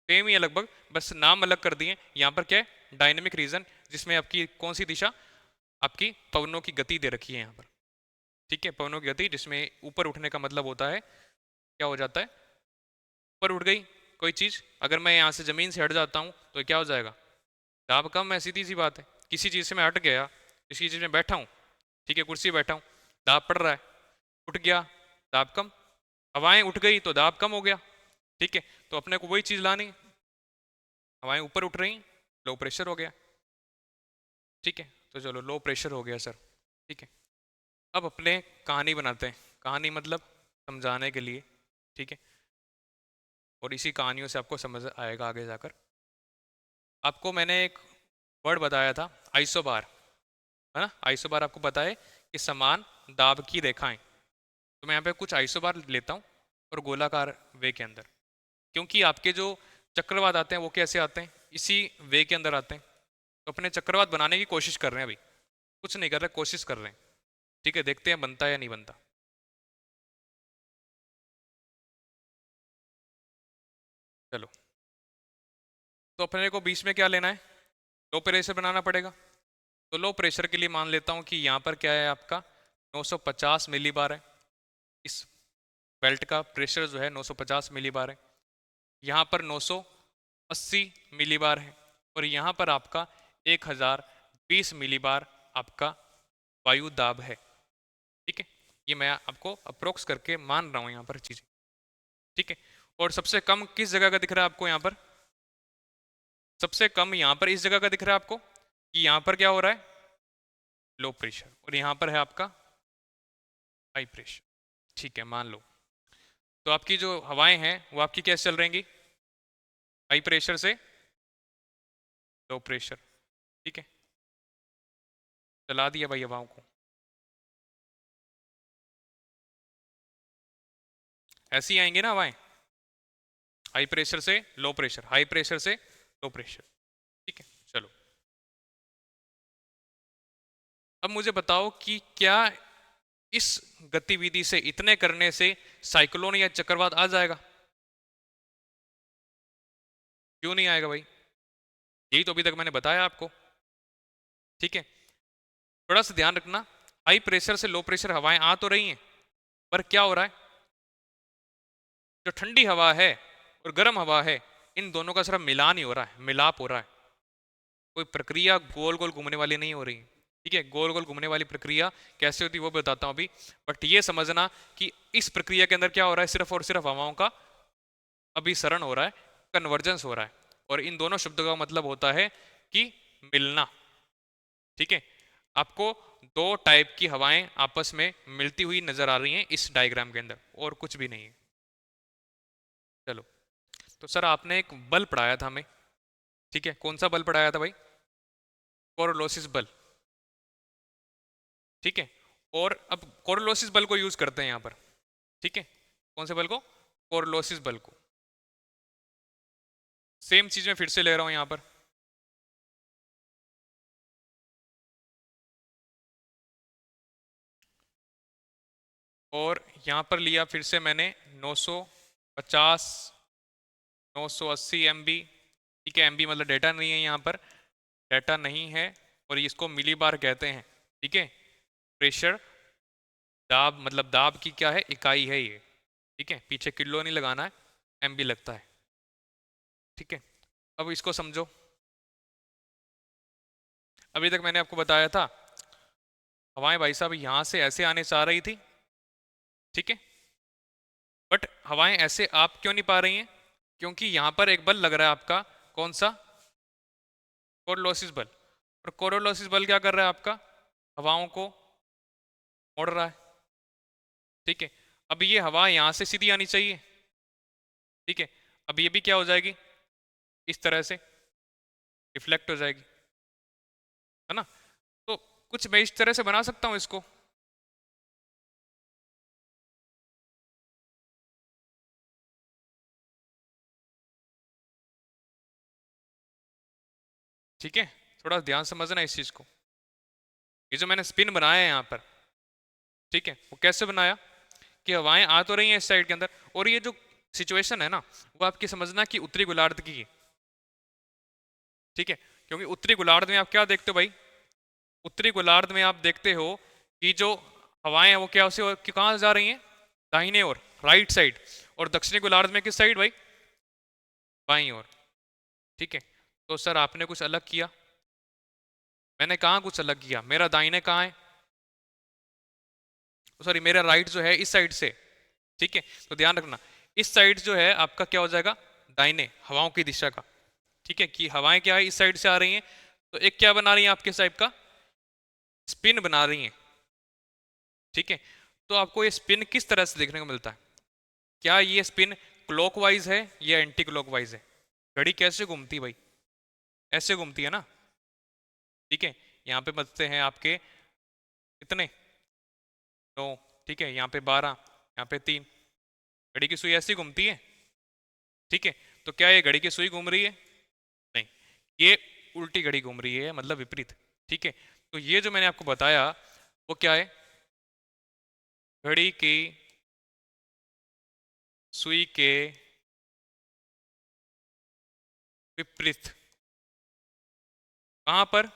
सेम ही है लगभग, बस नाम अलग कर दिए। यहाँ पर क्या है, डायनेमिक रीजन, जिसमें आपकी कौन सी दिशा, आपकी पवनों की गति दे रखी है यहाँ पर। ठीक है, पवनों की गति, जिसमें ऊपर उठने का मतलब होता है क्या हो जाता है, ऊपर उठ गई कोई चीज, अगर मैं यहाँ से जमीन से हट जाता हूँ तो क्या हो जाएगा, दाब कम है, सीधी सी बात है। किसी चीज से मैं हट गया, किसी चीज में बैठा हूँ, ठीक है, कुर्सी बैठा हूँ, दाब पड़ रहा है, उठ गया, दाब कम। हवाएं उठ गई तो दाब कम हो गया। ठीक है, तो अपने को वही चीज लानी है, हवाएं ऊपर उठ रही, लो प्रेशर हो गया। ठीक है, तो चलो लो प्रेशर हो गया सर। ठीक है, अब अपने कहानी बनाते हैं, कहानी मतलब समझाने के लिए। ठीक है, और इसी कहानियों से आपको समझ आएगा आगे जाकर। आपको मैंने एक वर्ड बताया था, आइसोबार, है ना। आइसोबार आपको पता है कि समान दाब की रेखाएं। तो मैं यहाँ पे कुछ आइसोबार लेता हूँ और गोलाकार वे के अंदर, क्योंकि आपके जो चक्रवात आते हैं वो कैसे आते हैं, इसी वे के अंदर आते हैं। तो अपने चक्रवात बनाने की कोशिश कर रहे हैं, अभी कुछ नहीं कर रहे, कोशिश कर रहे हैं। ठीक है, देखते हैं बनता है या नहीं बनता। चलो, तो अपने को बीच में क्या लेना है, लो प्रेशर बनाना पड़ेगा। तो लो प्रेशर के लिए मान लेता हूँ कि यहाँ पर क्या है आपका 950 मिली बार है। इस बेल्ट का प्रेशर जो है 950 मिली बार है। यहाँ पर 980 मिली बार है, और यहाँ पर आपका 1020 मिली बार आपका वायु दाब है। ठीक है, ये मैं आपको अप्रोक्स करके मान रहा हूँ यहाँ पर चीजें। ठीक है, और सबसे कम किस जगह का दिख रहा है आपको, यहाँ पर सबसे कम यहाँ पर इस जगह का दिख रहा है आपको कि यहाँ पर क्या हो रहा है, लो प्रेशर, और यहाँ पर है आपका हाई प्रेशर। ठीक है, मान लो। तो आपकी जो हवाएं हैं वो आपकी कैसे चल रहेंगी, हाई प्रेशर से लो प्रेशर। ठीक है, चला दिया भाई हवाओं को, ऐसी आएंगे ना हवाएं, हाई प्रेशर से लो प्रेशर, हाई प्रेशर से लो प्रेशर। ठीक है, चलो अब मुझे बताओ कि क्या इस गतिविधि से, इतने करने से साइक्लोन या चक्रवात आ जाएगा, क्यों नहीं आएगा भाई, यही तो अभी तक मैंने बताया आपको। ठीक है, थोड़ा सा ध्यान रखना, हाई प्रेशर से लो प्रेशर हवाएं आ तो रही हैं, पर क्या हो रहा है, जो ठंडी हवा है और गर्म हवा है, इन दोनों का सिर्फ मिलान ही हो रहा है, मिलाप हो रहा है। कोई प्रक्रिया गोल गोल घूमने वाली नहीं हो रही। ठीक है, गोल गोल घूमने वाली प्रक्रिया कैसे होती है वो बताता हूं अभी। बट ये समझना कि इस प्रक्रिया के अंदर क्या हो रहा है, सिर्फ और सिर्फ हवाओं का अभिसरण हो रहा है, कन्वर्जेंस हो रहा है। और इन दोनों शब्दों का मतलब होता है कि मिलना। ठीक है, आपको दो टाइप की हवाएं आपस में मिलती हुई नजर आ रही हैं इस डायग्राम के अंदर, और कुछ भी नहीं है। चलो, तो सर आपने एक बल पढ़ाया था हमें। ठीक है, कौन सा बल पढ़ाया था भाई? कोरोलोसिस बल। ठीक है, और अब कोरोलोसिस बल को यूज करते हैं यहां पर। ठीक है, कौन से बल को? कोरोलोसिस बल को। सेम चीज मैं फिर से ले रहा हूं यहां पर। और यहां पर लिया फिर से मैंने 950, 980 एमबी। ठीक है, एमबी मतलब डेटा नहीं है यहां पर, डेटा नहीं है। और इसको मिली बार कहते हैं। ठीक है, प्रेशर, दाब मतलब दाब की क्या है, इकाई है ये। ठीक है, पीछे किलो नहीं लगाना है, एमबी लगता है। ठीक है, अब इसको समझो। अभी तक मैंने आपको बताया था हवाएं भाई साहब यहां से ऐसे आने चाह रही थी। ठीक है, बट हवाएं ऐसे आप क्यों नहीं पा रही हैं? क्योंकि यहां पर एक बल लग रहा है आपका। कौन सा? कोरोलोसिस बल। और कोरोलोसिस बल क्या कर रहा है आपका? हवाओं को मोड़ रहा है। ठीक है, अब ये हवा यहां से सीधी आनी चाहिए। ठीक है, अब ये भी क्या हो जाएगी, इस तरह से रिफ्लेक्ट हो जाएगी, है ना? तो कुछ मैं इस तरह से बना सकता हूं इसको। ठीक है, थोड़ा ध्यान समझना इस चीज को। ये जो मैंने स्पिन बनाया है यहाँ पर, ठीक है, वो कैसे बनाया कि हवाएं आ तो रही हैं इस साइड के अंदर, और ये जो सिचुएशन है ना, वो आपकी समझना कि उत्तरी गोलार्ध की है। ठीक है, क्योंकि उत्तरी गोलार्ध में आप क्या देखते हो भाई? उत्तरी गोलार्ध में आप देखते हो कि जो हवाएं हैं वो क्या उसे कहाँ जा रही हैं? दाहिने ओर, राइट साइड। और दक्षिणी गोलार्ध में किस साइड भाई? बाईं ओर। ठीक है, तो सर आपने कुछ अलग किया। मैंने कहाँ कुछ अलग किया? मेरा दाहिने कहाँ है? सॉरी, मेरा राइट जो है इस साइड से। ठीक है, तो ध्यान रखना, इस साइड जो है आपका क्या हो जाएगा? दाहिने, हवाओं की दिशा का। ठीक है, कि हवाएं क्या है इस साइड से आ रही हैं, तो एक क्या बना रही हैं आपके साइड का? स्पिन बना रही हैं। ठीक है, तो आपको ये स्पिन किस तरह से देखने को मिलता है? क्या ये स्पिन क्लॉकवाइज है या एंटी क्लॉकवाइज है? घड़ी कैसे घूमती है भाई? ऐसे घूमती है ना। ठीक है, यहाँ पे बजते हैं आपके कितने? 9। ठीक है, यहाँ पे 12, यहाँ पे 3। घड़ी की सुई ऐसी घूमती है। ठीक है, तो क्या ये घड़ी की सुई घूम रही है? नहीं, ये उल्टी घड़ी घूम रही है, मतलब विपरीत। ठीक है, तो ये जो मैंने आपको बताया वो क्या है? घड़ी की सुई के विपरीत। कहां पर?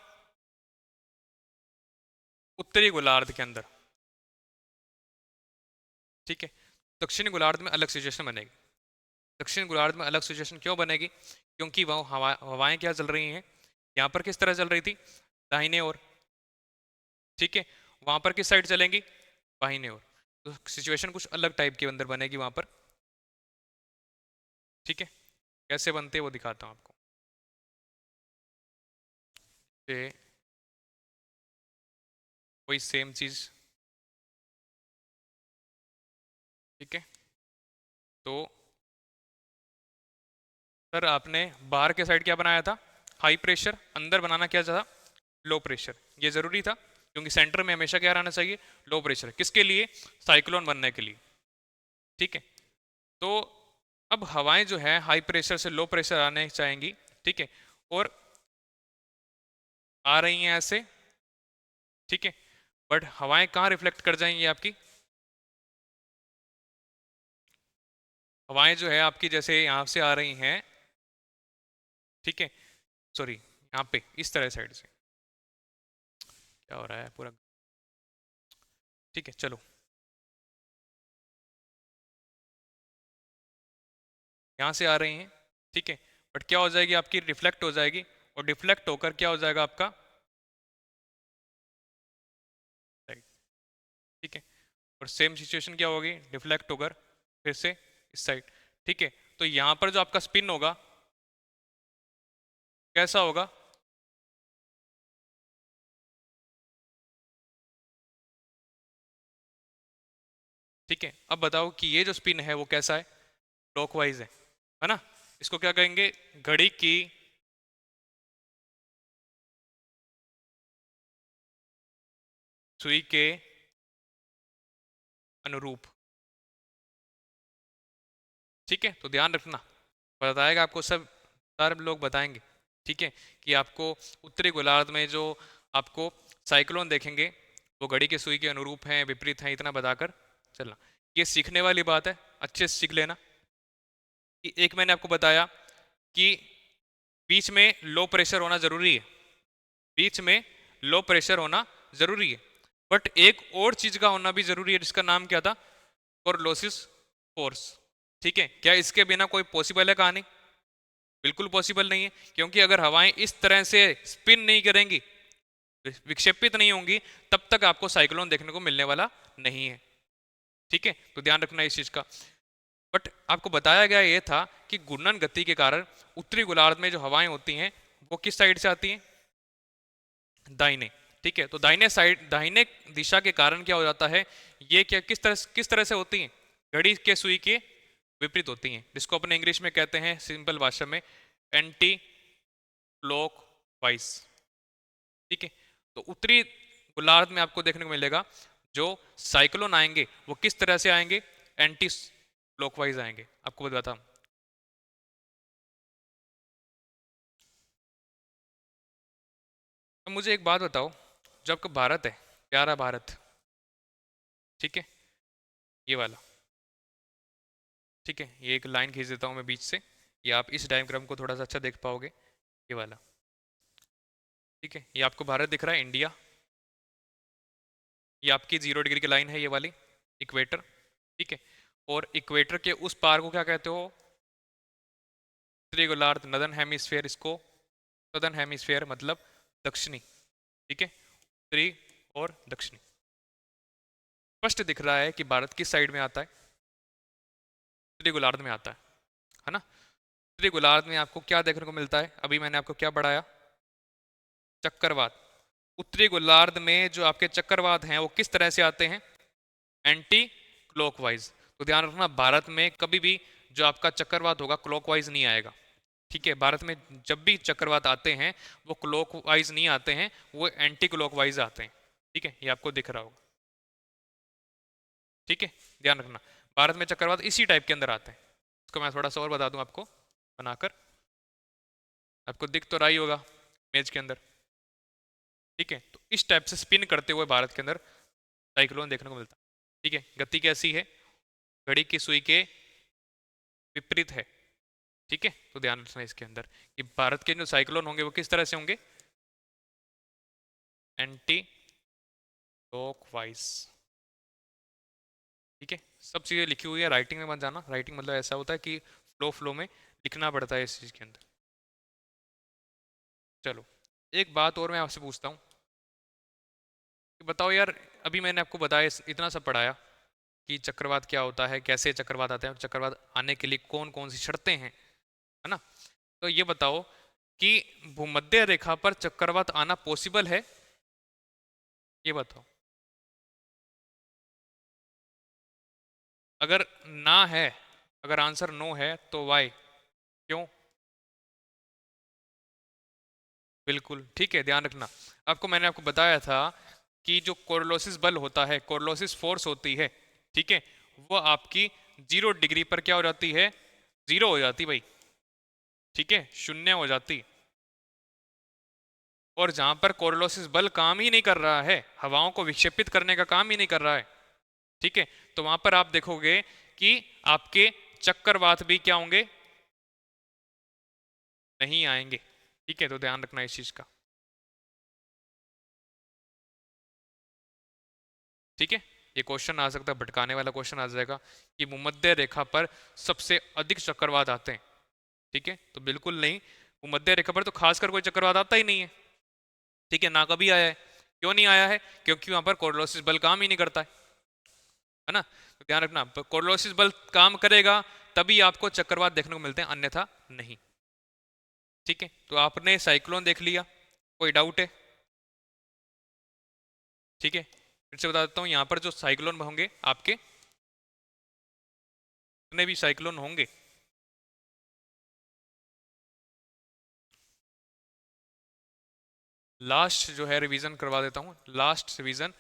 उत्तरी गोलार्ध के अंदर। ठीक है, दक्षिणी गोलार्ध में अलग सिचुएशन बनेगी। दक्षिण गोलार्ध में अलग सिचुएशन क्यों बनेगी? क्योंकि वह हवाएं क्या चल रही हैं, यहाँ पर किस तरह चल रही थी? दाहिने ओर। ठीक है, वहां पर किस साइड चलेंगी? बाहिने ओर। तो सिचुएशन कुछ अलग टाइप के अंदर बनेगी वहां पर। ठीक है, कैसे बनते हैं वो दिखाता हूं आपको। ये वही सेम चीज। ठीक है, तो सर आपने बाहर के साइड क्या बनाया था? High pressure. अंदर बनाना क्या था? Low pressure. ये जरूरी था क्योंकि सेंटर में हमेशा क्या रहना चाहिए? Low pressure. किसके लिए? साइक्लोन बनने के लिए। ठीक है, तो अब हवाएं जो है हाई प्रेशर से लो प्रेशर आने चाहेंगी। ठीक है, और आ रही हैं ऐसे। ठीक है, बट हवाएं कहाँ रिफ्लेक्ट कर जाएंगी आपकी? हवाएं जो है आपकी जैसे यहां से आ रही हैं। ठीक है, सॉरी, यहाँ पे इस तरह साइड से क्या हो रहा है पूरा। ठीक है, चलो। यहाँ से आ रही हैं, ठीक है, बट क्या हो जाएगी आपकी, रिफ्लेक्ट हो जाएगी, और डिफ्लेक्ट होकर क्या हो जाएगा आपका, ठीक है, और सेम सिचुएशन क्या होगी, डिफ्लेक्ट होकर फिर से इस साइड, ठीक है। तो यहाँ पर जो आपका स्पिन होगा कैसा होगा, ठीक है। अब बताओ कि ये जो स्पिन है वो कैसा है, क्लॉकवाइज है ना। इसको क्या कहेंगे, घड़ी की सुई के अनुरूप, ठीक है। तो ध्यान रखना, बताएगा आपको सब, सारे लोग बताएंगे, ठीक है, कि आपको उत्तरी गोलार्ध में जो आपको साइक्लोन देखेंगे वो घड़ी की सुई के अनुरूप हैं, विपरीत हैं, इतना बताकर चलना। ये सीखने वाली बात है, अच्छे से सीख लेना। कि एक मैंने आपको बताया कि बीच में लो प्रेशर होना जरूरी है, बीच में लो प्रेशर होना जरूरी है, बट एक और चीज का होना भी जरूरी है, जिसका नाम क्या था, कोरलोसिस फोर्स, ठीक है। क्या इसके बिना कोई पॉसिबल है कहानी, बिल्कुल पॉसिबल नहीं है, क्योंकि अगर हवाएं इस तरह से स्पिन नहीं करेंगी, विक्षेपित नहीं होंगी, तब तक आपको साइक्लोन देखने को मिलने वाला नहीं है, ठीक है। तो ध्यान रखना इस चीज का। बट आपको बताया गया ये था कि घूर्णन गति के कारण उत्तरी गोलार्ध में जो हवाएं होती हैं वो किस साइड से आती हैं, दाहिने, ठीक है। तो दाहिने साइड, दाहिने दिशा के कारण क्या हो जाता है, ये क्या किस तरह से होती हैं, घड़ी के सुई के विपरीत होती हैं, जिसको अपने इंग्लिश में कहते हैं सिंपल भाषा में एंटी क्लॉक वाइज, ठीक है। तो उत्तरी गोलार्ध में आपको देखने को मिलेगा जो साइक्लोन आएंगे वो किस तरह से आएंगे, एंटी क्लॉकवाइज आएंगे, आपको बताता हूं। अब मुझे एक बात बताओ, जो आपका भारत है, प्यारा भारत, ठीक है, ये वाला, ठीक है, ये एक लाइन खींच देता हूं मैं बीच से, ये आप इस डायग्राम को थोड़ा सा अच्छा देख पाओगे, ये वाला, ठीक है। ये आपको भारत दिख रहा है, इंडिया, ये आपकी 0 डिग्री की लाइन है, ये वाली इक्वेटर, ठीक है। और इक्वेटर के उस पार को क्या कहते हो, उत्तरी गोलार्ध, नदर्न हेमिस्फेयर, इसको सदर्न हेमिस्फेयर मतलब दक्षिणी, ठीक है, उत्तरी और दक्षिणी। स्पष्ट दिख रहा है कि भारत किस साइड में आता है, उत्तरी गोलार्ध में आता है ना। उत्तरी गोलार्ध में आपको क्या देखने को मिलता है, अभी मैंने आपको क्या बढ़ाया, चक्रवात। उत्तरी गोलार्ध में जो आपके चक्रवात हैं वो किस तरह से आते हैं, एंटी क्लॉकवाइज। तो ध्यान रखना, भारत में कभी भी जो आपका चक्रवात होगा क्लॉकवाइज नहीं आएगा, ठीक है। भारत में जब भी चक्रवात आते हैं वो क्लॉकवाइज नहीं आते हैं, वो एंटी क्लॉकवाइज आते हैं, ठीक है, ये आपको दिख रहा होगा, ठीक है। ध्यान रखना, भारत में चक्रवात इसी टाइप के अंदर आते हैं। इसको मैं थोड़ा सा और बता दूं आपको बनाकर, आपको दिख तो रहा ही होगा मेज के अंदर, ठीक है। तो इस टाइप से स्पिन करते हुए भारत के अंदर साइक्लोन देखने को मिलता है, ठीक है। गति कैसी है, घड़ी की सुई के विपरीत है, ठीक है। तो ध्यान रखना इसके अंदर कि भारत के जो साइक्लोन होंगे वो किस तरह से होंगे, एंटी क्लॉकवाइज, ठीक है। सब चीजें लिखी हुई है, राइटिंग में मत जाना, राइटिंग मतलब ऐसा होता है कि फ्लो फ्लो में लिखना पड़ता है इस चीज के अंदर। चलो, एक बात और मैं आपसे पूछता हूँ कि बताओ यार, अभी मैंने आपको बताया, इतना सब पढ़ाया कि चक्रवात क्या होता है, कैसे चक्रवात आते हैं, चक्रवात आने के लिए कौन कौन सी शर्तें हैं, है ना। तो ये बताओ कि भूमध्य रेखा पर चक्रवात आना पॉसिबल है, ये बताओ। अगर ना है, अगर आंसर नो है तो वाई, क्यों, बिल्कुल ठीक है। ध्यान रखना, आपको मैंने आपको बताया था कि जो कोरलोसिस बल होता है, कोरलोसिस फोर्स होती है, ठीक है, वो आपकी 0 डिग्री पर क्या हो जाती है, जीरो हो जाती भाई, ठीक है, शून्य हो जाती। और जहां पर कोरलोसिस बल काम ही नहीं कर रहा है, हवाओं को विक्षेपित करने का काम ही नहीं कर रहा है, ठीक है, तो वहां पर आप देखोगे कि आपके चक्रवात भी क्या होंगे, नहीं आएंगे, ठीक है। तो ध्यान रखना इस चीज का, ठीक है। ये क्वेश्चन आ सकता है, भटकाने वाला क्वेश्चन आ जाएगा कि भूमध्य रेखा पर सबसे अधिक चक्रवात आते हैं। ठीक है, तो बिल्कुल नहीं, भूमध्य रेखा पर तो खासकर कोई चक्रवात आता ही नहीं है। ठीक है, ना कभी आया है। क्यों नहीं आया है? क्योंकि वहां पर कोरोलोसिस बल काम ही नहीं करता है ना। तो ध्यान रखना, कोरोलोसिस बल काम करेगा तभी आपको चक्रवात देखने को मिलते हैं, अन्यथा नहीं। ठीक है, तो आपने साइक्लोन देख लिया, कोई डाउट है? ठीक है, फिर से बता देता हूं, यहां पर जो साइक्लोन होंगे आपके, जितने भी साइक्लोन होंगे, लास्ट जो है रिवीजन करवा देता हूं, लास्ट रिवीजन।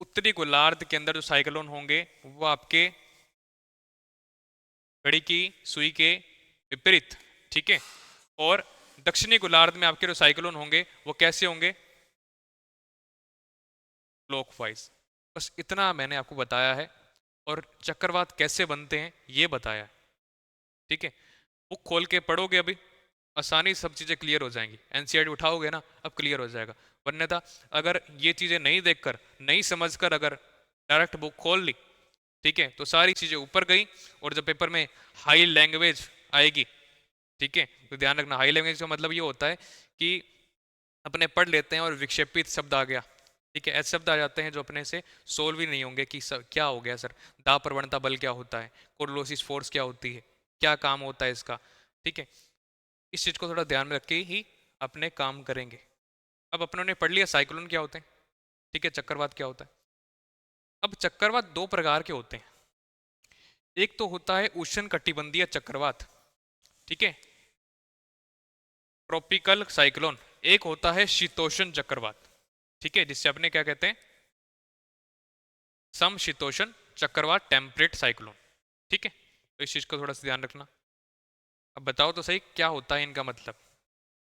उत्तरी गोलार्ध के अंदर जो साइक्लोन होंगे वो आपके घड़ी की सुई के विपरीत, ठीक है। और दक्षिणी गोलार्ध में आपके जो साइक्लोन होंगे वो कैसे होंगे? क्लॉकवाइज। बस इतना मैंने आपको बताया है, और चक्रवात कैसे बनते हैं ये बताया है। ठीक है, बुक खोल के पढ़ोगे अभी, आसानी से सब चीज़ें क्लियर हो जाएंगी। एनसीईआरटी उठाओगे ना, अब क्लियर हो जाएगा। वरना अगर ये चीज़ें नहीं देखकर, नहीं समझकर अगर डायरेक्ट बुक खोल ली, ठीक है, तो सारी चीज़ें ऊपर गई, और जब पेपर में हाई लैंग्वेज आएगी, ठीक है, तो ध्यान रखना, हाई लैंग्वेज का मतलब ये होता है कि अपने पढ़ लेते हैं और विक्षेपित शब्द आ गया, ठीक है, ऐसे शब्द आ जाते हैं जो अपने से सोल्व ही नहीं होंगे कि सर क्या हो गया, सर दाब प्रवणता बल क्या होता है, कोरोलोसिस फोर्स क्या होती है, क्या काम होता है इसका। ठीक है, इस चीज़ को थोड़ा ध्यान में रख के ही अपने काम करेंगे। अब अपनों ने पढ़ लिया साइक्लोन क्या होते हैं, ठीक है, चक्रवात क्या होता है। अब चक्रवात दो प्रकार के होते हैं, एक तो होता है उष्ण कटिबंधीय चक्रवात, ठीक है, ट्रॉपिकल साइक्लोन। एक होता है शीतोष्ण चक्रवात, ठीक है, जिससे अपने क्या कहते हैं, समशीतोष्ण चक्रवात, टेम्परेट साइक्लोन। ठीक है, तो इस चीज को थोड़ा सा ध्यान रखना। अब बताओ तो सही क्या होता है इनका मतलब।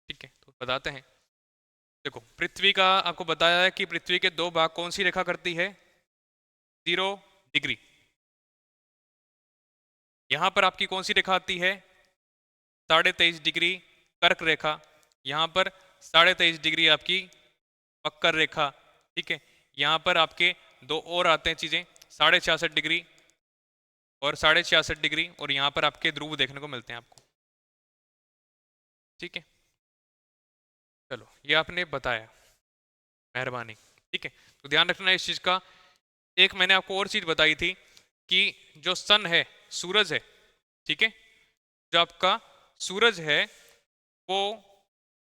ठीक है, तो बताते हैं। देखो, पृथ्वी का आपको बताया है कि पृथ्वी के दो भाग कौन सी रेखा करती है? 0 डिग्री। यहां पर आपकी कौन सी रेखा आती है? 23.5 डिग्री कर्क रेखा। यहां पर 23.5 डिग्री आपकी मकर रेखा। ठीक है, यहां पर आपके दो और आते हैं चीजें, 66.5 डिग्री और 66.5 डिग्री, और यहां पर आपके ध्रुव देखने को मिलते हैं आपको। ठीक है, चलो ये आपने बताया, मेहरबानी। ठीक है, तो ध्यान रखना इस चीज का। एक मैंने आपको और चीज बताई थी कि जो सन है, सूरज है, ठीक है, जो आपका सूरज है वो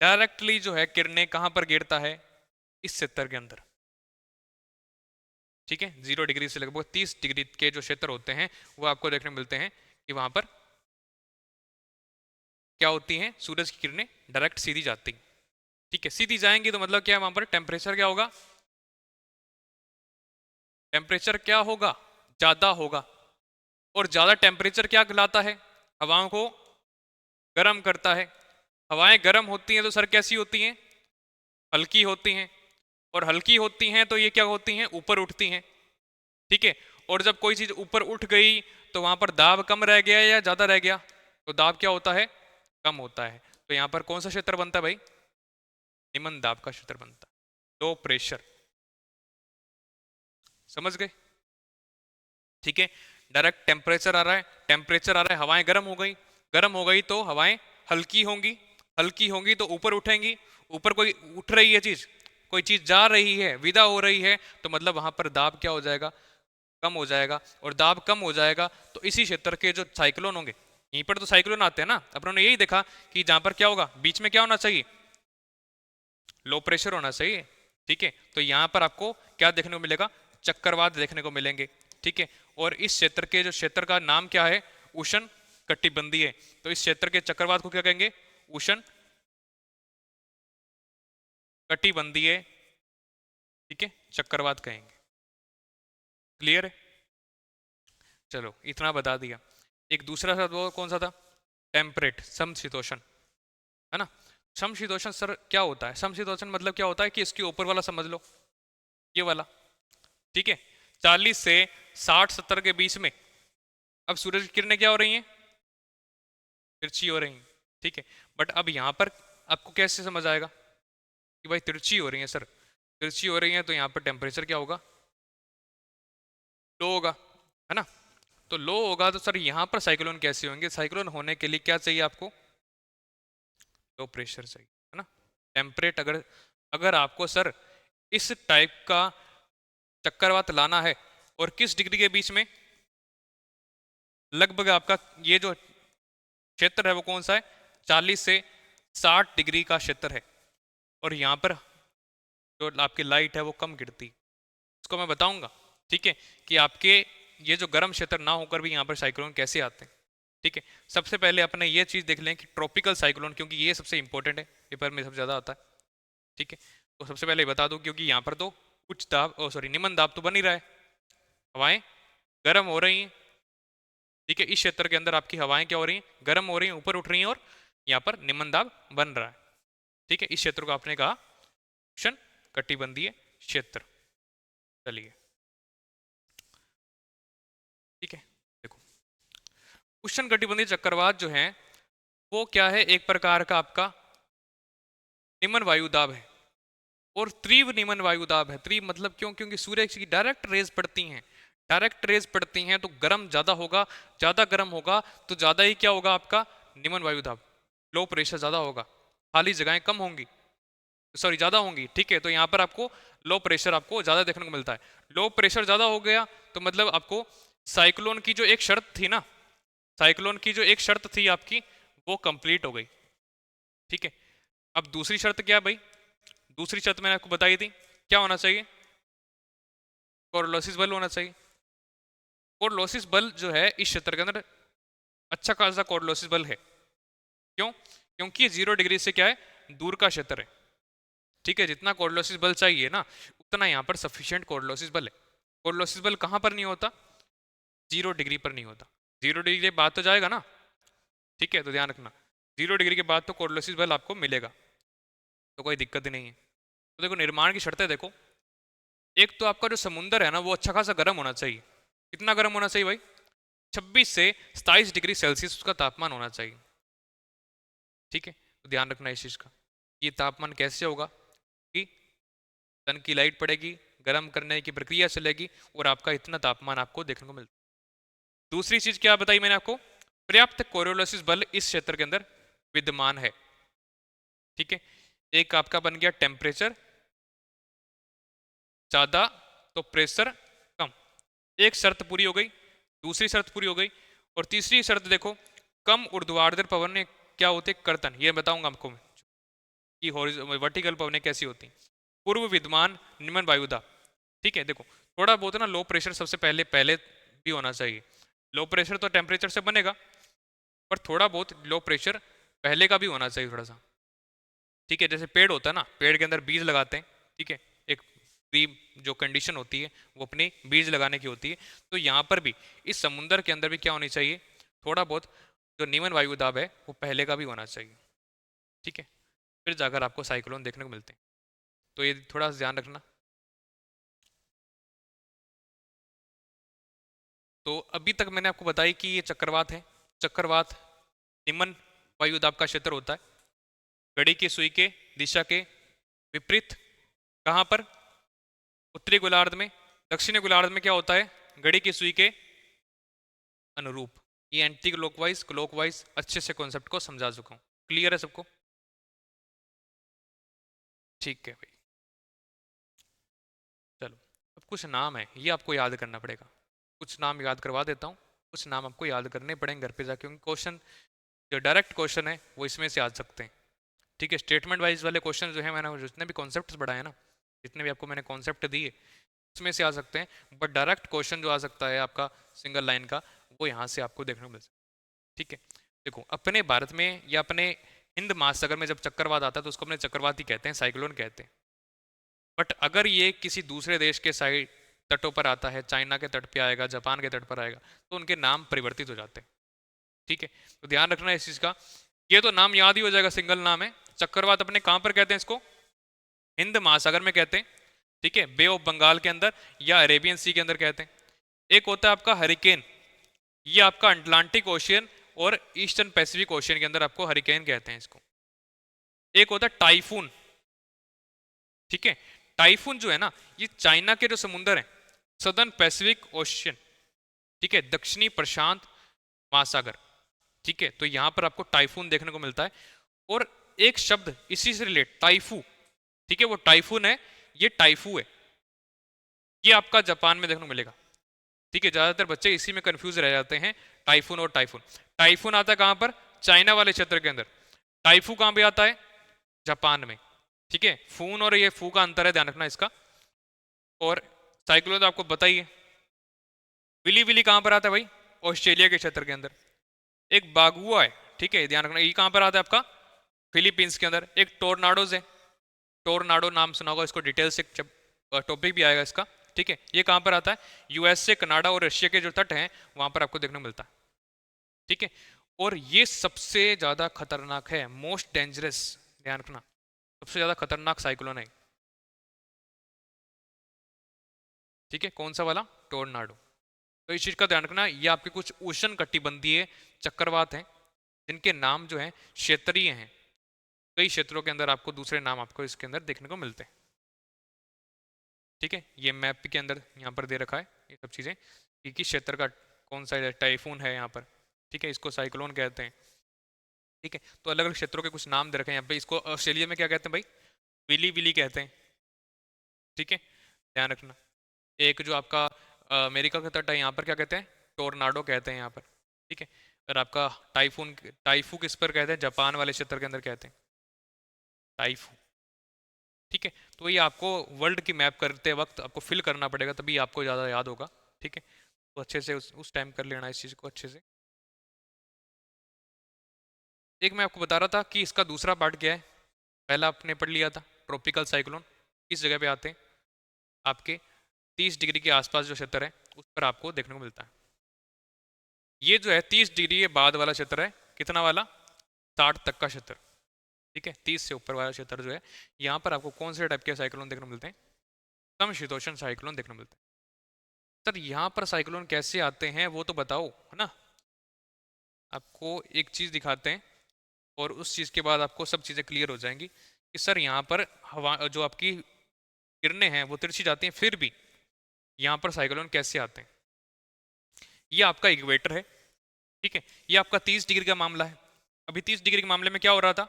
डायरेक्टली जो है किरणें कहां पर गिरता है? इस क्षेत्र के अंदर। ठीक है, 0 डिग्री से लगभग 30 डिग्री के जो क्षेत्र होते हैं वो आपको देखने को मिलते हैं कि वहां पर क्या होती हैं, सूरज की किरणें डायरेक्ट सीधी जाती। ठीक है, सीधी जाएंगी तो मतलब क्या है, वहां पर टेम्परेचर क्या होगा? टेम्परेचर क्या होगा? ज्यादा होगा। और ज्यादा टेम्परेचर क्या कहलाता है? हवाओं को गर्म करता है। हवाएं गर्म होती हैं तो सर कैसी होती हैं? हल्की होती हैं। और हल्की होती हैं तो ये क्या होती हैं? ऊपर उठती हैं। ठीक है, और जब कोई चीज ऊपर उठ गई तो वहां पर दाब कम रह गया या ज्यादा रह गया? तो दाब क्या होता है? कम होता है। तो यहां पर कौन सा क्षेत्र बनता है भाई? निम्न दाब का क्षेत्र बनता है, लो प्रेशर। समझ गए? ठीक है, डायरेक्ट टेम्परेचर आ रहा है, टेम्परेचर आ रहा है, हवाएं गर्म हो गई, गर्म हो गई तो हवाएं हल्की होंगी, हल्की होंगी तो ऊपर उठेंगी, ऊपर कोई उठ रही है चीज, कोई चीज जा रही है, विदा हो रही है, तो मतलब वहां पर दाब क्या हो जाएगा? कम हो जाएगा। और दाब कम हो जाएगा तो इसी क्षेत्र के जो साइक्लोन होंगे, यहीं पर तो साइक्लोन आते हैं ना, अपनों ने यही देखा कि जहां पर क्या होगा, बीच में क्या होना चाहिए? लो प्रेशर होना चाहिए। ठीक है, तो यहां पर आपको क्या देखने को मिलेगा? चक्रवात देखने को मिलेंगे। ठीक है, और इस क्षेत्र के जो क्षेत्र का नाम क्या है? उष्ण कटिबंधीय। तो इस क्षेत्र के चक्रवात को क्या कहेंगे? उष्ण कटिबंधीय, ठीक है, चक्रवात कहेंगे। क्लियर है? चलो इतना बता दिया। एक दूसरा शब्द वो कौन सा था? टेम्परेट, समशीतोष्ण, है ना। समशीतोष्ण सर क्या होता है? समशीतोष्ण मतलब क्या होता है कि इसके ऊपर वाला समझ लो, ये वाला। ठीक है, 40 से 60-70 के बीच में अब सूरज की किरणें क्या हो रही हैं? तिरछी हो रही हैं। ठीक है, बट अब यहां पर आपको कैसे समझ आएगा कि भाई तिरछी हो रही है? सर तिरछी हो रही है तो यहाँ पर टेम्परेचर क्या होगा? लो होगा, है ना। तो लो होगा तो सर यहाँ पर साइक्लोन कैसे होंगे? साइक्लोन होने के लिए क्या चाहिए आपको? लो प्रेशर चाहिए, है ना। टेम्परेट, अगर अगर आपको सर इस टाइप का चक्रवात लाना है और किस डिग्री के बीच में, लगभग आपका ये जो क्षेत्र है वो कौन सा है? 40 से 60 डिग्री का क्षेत्र है, और यहाँ पर जो आपकी लाइट है वो कम गिरती, इसको मैं बताऊंगा, ठीक है, कि आपके ये जो गर्म क्षेत्र ना होकर भी यहाँ पर साइक्लोन कैसे आते हैं। ठीक है, सबसे पहले अपने ये चीज़ देख लें कि ट्रॉपिकल साइक्लोन, क्योंकि ये सबसे इंपॉर्टेंट है, पेपर में सबसे ज़्यादा आता है। ठीक है, तो सबसे पहले बता दूं, क्योंकि यहाँ पर तो उच्च दाब, ओ सॉरी, निम्न दाब तो बन ही रहा है, हवाएं गर्म हो रही हैं। ठीक है, इस क्षेत्र के अंदर आपकी हवाएं क्या हो रही हैं? गर्म हो रही हैं, ऊपर उठ रही हैं, और यहाँ पर निम्न दाब बन रहा है। ठीक है, इस क्षेत्र को आपने कहा उष्ण कटिबंधीय क्षेत्र। चलिए, ठीक है, देखो, उष्ण कटिबंधीय चक्रवात जो है वो क्या है? एक प्रकार का आपका निम्न वायुदाब है, और तीव्र निम्न वायुदाब है। तीव्र मतलब क्यों? क्योंकि सूर्य की डायरेक्ट रेज पड़ती हैं, डायरेक्ट रेज पड़ती हैं तो गर्म ज्यादा होगा, ज्यादा गर्म होगा तो ज्यादा ही क्या होगा आपका? निम्न वायुदाब, लो प्रेशर ज्यादा होगा, खाली जगहें कम होंगी, सॉरी ज्यादा होंगी। ठीक है, तो यहाँ पर आपको लो प्रेशर आपको ज्यादा देखने को मिलता है। लो प्रेशर ज्यादा हो गया तो मतलब आपको साइक्लोन की जो एक शर्त थी ना, साइक्लोन की जो एक शर्त थी आपकी, वो कंप्लीट हो गई। ठीक है, अब दूसरी शर्त क्या है भाई? दूसरी शर्त मैंने आपको बताई थी, क्या होना चाहिए? कोरोलोसिस बल होना चाहिए। कोरोलोसिस बल जो है इस क्षेत्र के अंदर अच्छा खासा कोरोलोसिस बल है। क्यों? क्योंकि 0 डिग्री से क्या है? दूर का क्षेत्र है। ठीक है, जितना कोरोलोसिस बल चाहिए ना, उतना यहाँ पर सफिशिएंट कोरोलोसिस बल है। कोरोलोसिस बल कहाँ पर नहीं होता? 0 डिग्री पर नहीं होता। 0 डिग्री के बाद तो जाएगा ना, ठीक है, तो ध्यान रखना, 0 डिग्री के बाद तो कोरोलोसिस बल आपको मिलेगा, तो कोई दिक्कत ही नहीं है। तो देखो, निर्माण की शर्तें देखो, एक तो आपका जो समुंदर है ना वो अच्छा खासा गर्म होना चाहिए। कितना गर्म होना चाहिए भाई? 26 से 27 डिग्री सेल्सियस उसका तापमान होना चाहिए। ठीक है, तो ध्यान रखना इस चीज का। ये तापमान कैसे होगा? कि सन की लाइट पड़ेगी, गर्म करने की प्रक्रिया चलेगी, और आपका इतना तापमान आपको देखने को मिलता है। दूसरी चीज क्या बताई मैंने आपको? पर्याप्त कोरियोलिस बल इस क्षेत्र के अंदर विद्यमान है। ठीक है, एक आपका बन गया टेम्परेचर ज्यादा तो प्रेशर कम, एक शर्त पूरी हो गई। दूसरी शर्त पूरी हो गई, और तीसरी शर्त देखो, कम ऊर्ध्वाधर पवनें क्या होते? कर्तन, ये बताऊंगा आपको मैं कि वर्टिकल पवनें कैसी होती हैं। पूर्व विद्यमान निम्न वायुदाब। ठीक है, देखो, थोड़ा बहुत ना लो प्रेशर सबसे पहले पहले भी होना चाहिए। लो प्रेशर तो टेम्परेचर से बनेगा, पर थोड़ा बहुत लो प्रेशर पहले का भी होना चाहिए थोड़ा सा। ठीक है, जैसे पेड़ होता है ना, पेड़ के अंदर बीज लगाते हैं, ठीक है, एक प्री जो कंडीशन होती है वो अपनी बीज लगाने की होती है। तो यहाँ पर भी इस समुंदर के अंदर भी क्या होनी चाहिए? थोड़ा बहुत जो निम्न वायु दाब है वो पहले का भी होना चाहिए। ठीक है, फिर जाकर आपको साइक्लोन देखने को मिलते हैं, तो ये थोड़ा सा ध्यान रखना। तो अभी तक मैंने आपको बताई कि ये चक्रवात है। चक्रवात निम्न वायु दाब का क्षेत्र होता है, घड़ी की सुई के दिशा के विपरीत। कहाँ पर? उत्तरी गोलार्ध में। दक्षिणी गोलार्ध में क्या होता है? घड़ी की सुई के अनुरूप। ये एंटी क्लॉकवाइज क्लॉकवाइज अच्छे से कॉन्सेप्ट को समझा चुका हूँ। क्लियर है सबको? ठीक है भाई, चलो, अब कुछ नाम है ये आपको याद करना पड़ेगा। कुछ नाम याद करवा देता हूँ, कुछ नाम आपको याद करने पड़ेंगे घर पे जाके, क्योंकि क्वेश्चन जो डायरेक्ट क्वेश्चन है वो इसमें से आ सकते हैं। ठीक है, स्टेटमेंट वाइज वाले क्वेश्चन जो है, मैंने जितने भी कॉन्सेप्ट बढ़ाए ना, जितने भी आपको मैंने कॉन्सेप्ट दिए, उसमें से आ सकते हैं, बट डायरेक्ट क्वेश्चन जो आ सकता है आपका सिंगल लाइन का, वो यहाँ से आपको देखने को मिल सकता है। ठीक है, देखो, अपने भारत में या अपने हिंद महासागर में जब चक्रवात आता है तो उसको अपने चक्रवात ही कहते हैं, साइक्लोन कहते हैं। बट अगर ये किसी दूसरे देश के साइड तटों पर आता है, चाइना के तट पे आएगा, जापान के तट पर आएगा, तो उनके नाम परिवर्तित हो जाते हैं। ठीक है, तो ध्यान रखना इस चीज का। ये तो नाम याद ही हो जाएगा, सिंगल नाम है। चक्रवात अपने कहां पर कहते हैं इसको? हिंद महासागर में कहते हैं। ठीक है, बे ऑफ बंगाल के अंदर या अरेबियन सी के अंदर कहते हैं। एक होता है आपका हरिकेन, ये आपका अटलांटिक ओशियन और ईस्टर्न पैसिफिक ओशियन के अंदर आपको हरिकेन कहते हैं इसको। एक होता है टाइफून। ठीक है, टाइफून जो है ना, ये चाइना के जो समुंदर है, सदर्न पैसिफिक ओशियन, ठीक है, दक्षिणी प्रशांत महासागर, ठीक है। तो यहां पर आपको टाइफून देखने को मिलता है। और एक शब्द इसी से रिलेट, टाइफू, ठीक है, वो टाइफून है, ये टाइफू है, ये आपका जापान में देखने को मिलेगा, ठीक है। ज्यादातर बच्चे इसी में कंफ्यूज रह जाते हैं, टाइफून और टाइफून। टाइफून आता है कहां पर? चाइना वाले क्षेत्र के अंदर। टाइफू कहां पे आता है? जापान में, ठीक है। फून और ये फू का अंतर है, ध्यान रखना इसका। और साइक्लोन तो आपको पता ही है। विली विली कहां पर आता है भाई? ऑस्ट्रेलिया के क्षेत्र के अंदर। एक बागुआ है, ठीक है, ध्यान रखना, ये कहां पर आता है आपका? फिलीपींस के अंदर। एक टोर्नाडोज है, टोर्नाडो नाम सुना होगा, इसको डिटेल से टॉपिक भी आएगा इसका, ठीक है। ये कहां पर आता है? यूएसए, कनाडा और रशिया के जो तट हैं वहां पर आपको देखने को मिलता है, ठीक है। और ये सबसे ज्यादा खतरनाक है, मोस्ट डेंजरस, ध्यान रखना, सबसे ज्यादा खतरनाक साइक्लोन है, ठीक है। कौन सा वाला? टोर्नाडो। तो इस चीज का ध्यान रखना, ये आपके कुछ उष्ण कटिबंधीय चक्रवात हैं जिनके नाम जो हैं क्षेत्रीय हैं। कई क्षेत्रों के अंदर आपको दूसरे नाम आपको इसके अंदर देखने को मिलते हैं, ठीक है। ये मैप के अंदर यहाँ पर दे रखा है ये सब चीज़ें कि किस क्षेत्र का कौन सा टाइफून है यहाँ पर, ठीक है, इसको साइक्लोन कहते हैं, ठीक है। तो अलग अलग क्षेत्रों के कुछ नाम दे रखे हैं यहाँ पे। इसको ऑस्ट्रेलिया में क्या कहते हैं भाई? विली विली कहते हैं, ठीक है, ध्यान रखना। एक जो आपका अमेरिका का तट है यहाँ पर क्या कहते हैं? टोर्नाडो कहते हैं यहाँ पर, ठीक है। और आपका टाइफून, टाइफू किस पर कहते हैं? जापान वाले क्षेत्र के अंदर कहते हैं टाइफू, ठीक है। तो ये आपको वर्ल्ड की मैप करते वक्त आपको फिल करना पड़ेगा, तभी आपको ज़्यादा याद होगा, ठीक है। तो अच्छे से उस टाइम कर लेना इस चीज़ को अच्छे से। एक मैं आपको बता रहा था कि इसका दूसरा पार्ट क्या है। पहला आपने पढ़ लिया था, ट्रॉपिकल साइक्लोन किस जगह पे आते हैं? आपके 30 डिग्री के आसपास जो क्षेत्र है उस पर आपको देखने को मिलता है। ये जो है 30 डिग्री के बाद वाला क्षेत्र है, कितना वाला? 60 तक का क्षेत्र, ठीक है। 30 से ऊपर वाला क्षेत्र जो है, यहाँ पर आपको कौन से टाइप के साइक्लोन देखने को मिलते हैं? समशीतोष्ण साइक्लोन देखने को मिलते हैं। सर यहाँ पर साइक्लोन कैसे आते हैं वो तो बताओ, है ना। आपको एक चीज दिखाते हैं और उस चीज के बाद आपको सब चीजें क्लियर हो जाएंगी कि सर यहाँ पर हवा जो आपकी किरणें हैं वो तिरछी जाती हैं, फिर भी यहाँ पर साइक्लोन कैसे आते हैं। ये आपका इक्वेटर है, ठीक है। ये आपका 30 डिग्री का मामला है। अभी 30 डिग्री के मामले में क्या हो रहा था?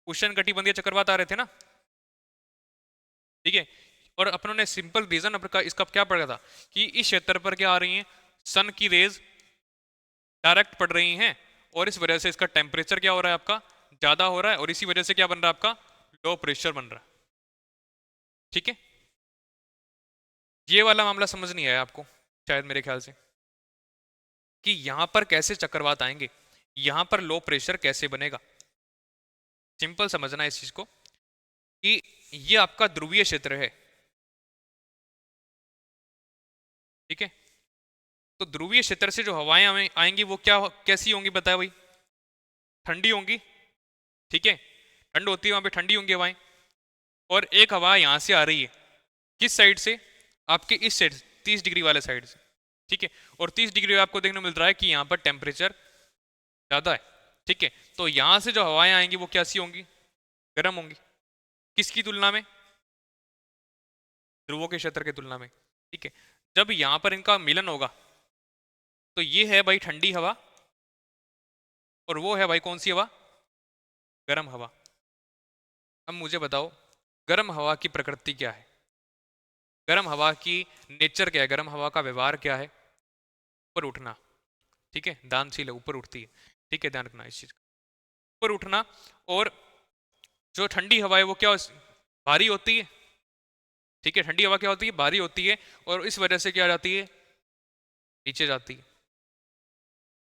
उष्ण कटिबंधीय चक्रवात आ रहे थे ना, ठीक है। और अपनों ने सिंपल रीजन इसका क्या पड़ा था कि इस क्षेत्र पर क्या आ रही है? सन की रेज डायरेक्ट पड़ रही हैं और इस वजह से इसका टेम्परेचर क्या हो रहा है? आपका ज्यादा हो रहा है और इसी वजह से क्या बन रहा है? आपका लो प्रेशर बन रहा है, ठीक है। ये वाला मामला समझ नहीं आया आपको शायद मेरे ख्याल से कि यहां पर कैसे चक्रवात आएंगे, यहां पर लो प्रेशर कैसे बनेगा। सिंपल समझना इस चीज को कि ये आपका ध्रुवीय क्षेत्र है, ठीक है। तो ध्रुवीय क्षेत्र से जो हवाएं आएंगी वो क्या कैसी होंगी बताए भाई? ठंडी होंगी, ठीक है। ठंड होती है वहां पे, ठंडी होंगी हवाएं। और एक हवा यहां से आ रही है, किस साइड से? आपके इस साइड, 30 डिग्री वाले साइड से, ठीक है। और 30 डिग्री आपको देखने को मिल रहा है कि यहाँ पर टेम्परेचर ज्यादा है, ठीक है। तो यहां से जो हवाएं आएंगी वो कैसी होंगी? गर्म होंगी, किसकी तुलना में? ध्रुवों के क्षेत्र की तुलना में, ठीक है। जब यहां पर इनका मिलन होगा तो ये है भाई ठंडी हवा और वो है भाई कौन सी हवा? गर्म हवा। अब मुझे बताओ गर्म हवा की प्रकृति क्या है? गर्म हवा की नेचर क्या है? गर्म हवा का व्यवहार क्या है? ऊपर उठना, ठीक है, दानशील है, ऊपर उठती है, ठीक है, ध्यान रखना इस चीज का, ऊपर उठना। और जो ठंडी हवा है वो क्या भारी होती है, ठीक है। ठंडी हवा क्या होती है? भारी होती है और इस वजह से क्या जाती है? नीचे जाती है।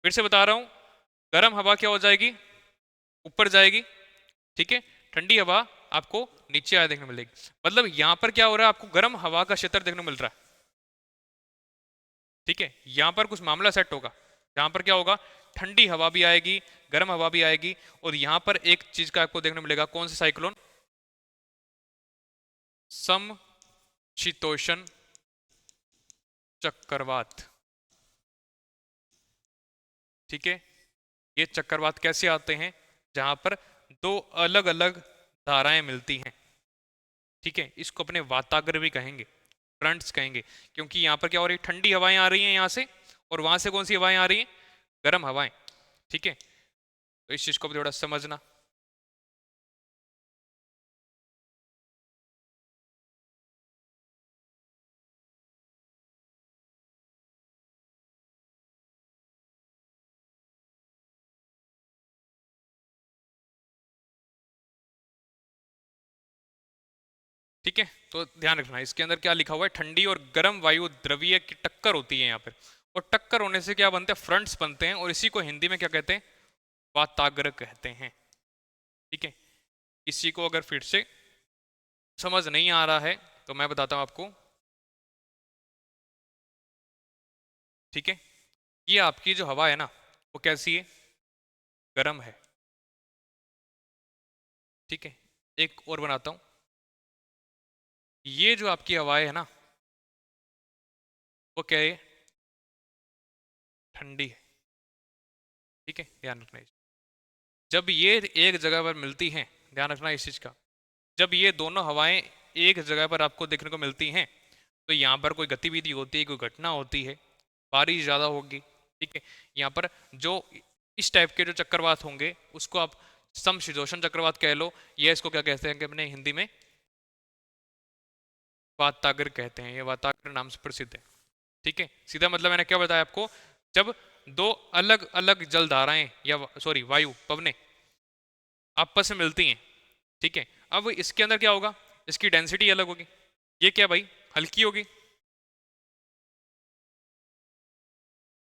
फिर से बता रहा हूं, गर्म हवा क्या हो जाएगी? ऊपर जाएगी, ठीक है। ठंडी हवा आपको नीचे आया देखने को मिलेगी। मतलब यहां पर क्या हो रहा है? आपको गर्म हवा का क्षेत्र देखने को मिल रहा है, ठीक है। यहां पर कुछ मामला सेट होगा, यहां पर क्या होगा? ठंडी हवा भी आएगी, गर्म हवा भी आएगी। और यहां पर एक चीज का आपको देखने को मिलेगा, कौन सा साइक्लोन? समशीतोष्ण चक्रवात, ठीक है। ये चक्रवात कैसे आते हैं? जहां पर दो अलग अलग धाराएं मिलती हैं, ठीक है। इसको अपने वातागर भी कहेंगे, फ्रंट्स कहेंगे, क्योंकि यहाँ पर क्या हो रही है, ठंडी हवाएं आ रही हैं यहाँ से, और वहां से कौन सी हवाएं आ रही हैं, गर्म हवाएं। ठीक है, तो इस चीज को भी थोड़ा समझना। ठीक है, तो ध्यान रखना इसके अंदर क्या लिखा हुआ है, ठंडी और गर्म वायु द्रवीय की टक्कर होती है यहाँ पर, और टक्कर होने से क्या बनते हैं, फ्रंट्स बनते हैं, और इसी को हिंदी में क्या कहते हैं, वाताग्र कहते हैं। ठीक है, इसी को अगर फिर से समझ नहीं आ रहा है तो मैं बताता हूं आपको। ठीक है, ये आपकी जो हवा है ना, वो कैसी है, गर्म है। ठीक है, एक और बनाता हूं, ये जो आपकी हवाएं है ना, वो क्या है, ठंडी है। ठीक है, ध्यान रखना जब ये एक जगह पर मिलती हैं, ध्यान रखना इस चीज का, जब ये दोनों हवाएं एक जगह पर आपको देखने को मिलती हैं, तो यहाँ पर कोई गतिविधि होती है, कोई घटना होती है, बारिश ज़्यादा होगी। ठीक है, यहाँ पर जो इस टाइप के जो चक्रवात होंगे उसको आप समशीतोष्ण चक्रवात कह लो, या इसको क्या कहते हैं कि अपने हिंदी में वाताग्र कहते हैं, ये वाताग्र नाम से प्रसिद्ध है। ठीक है, सीधा मतलब मैंने क्या बताया आपको, जब दो अलग अलग जल धाराएं या सॉरी वायु पवने आपस में मिलती हैं, ठीक है, अब इसके अंदर क्या होगा, इसकी डेंसिटी अलग होगी। ये क्या भाई, हल्की होगी,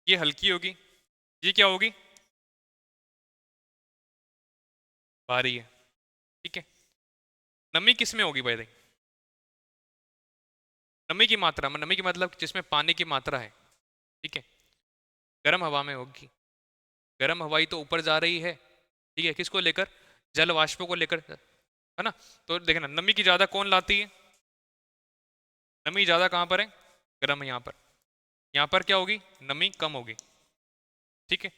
ये हल्की होगी, ये क्या होगी, भारी है। ठीक है, नमी किस में होगी भाई, नमी की मात्रा में, नमी की मतलब जिसमें पानी की मात्रा है। ठीक है, गर्म हवा में होगी, गर्म हवाई तो ऊपर जा रही है। ठीक है, किसको लेकर, जल वाष्पों को लेकर, है ना। तो देखना नमी की ज्यादा कौन लाती है, नमी ज्यादा कहां पर है, गर्म यहाँ पर, यहाँ पर क्या होगी, नमी कम होगी। ठीक है,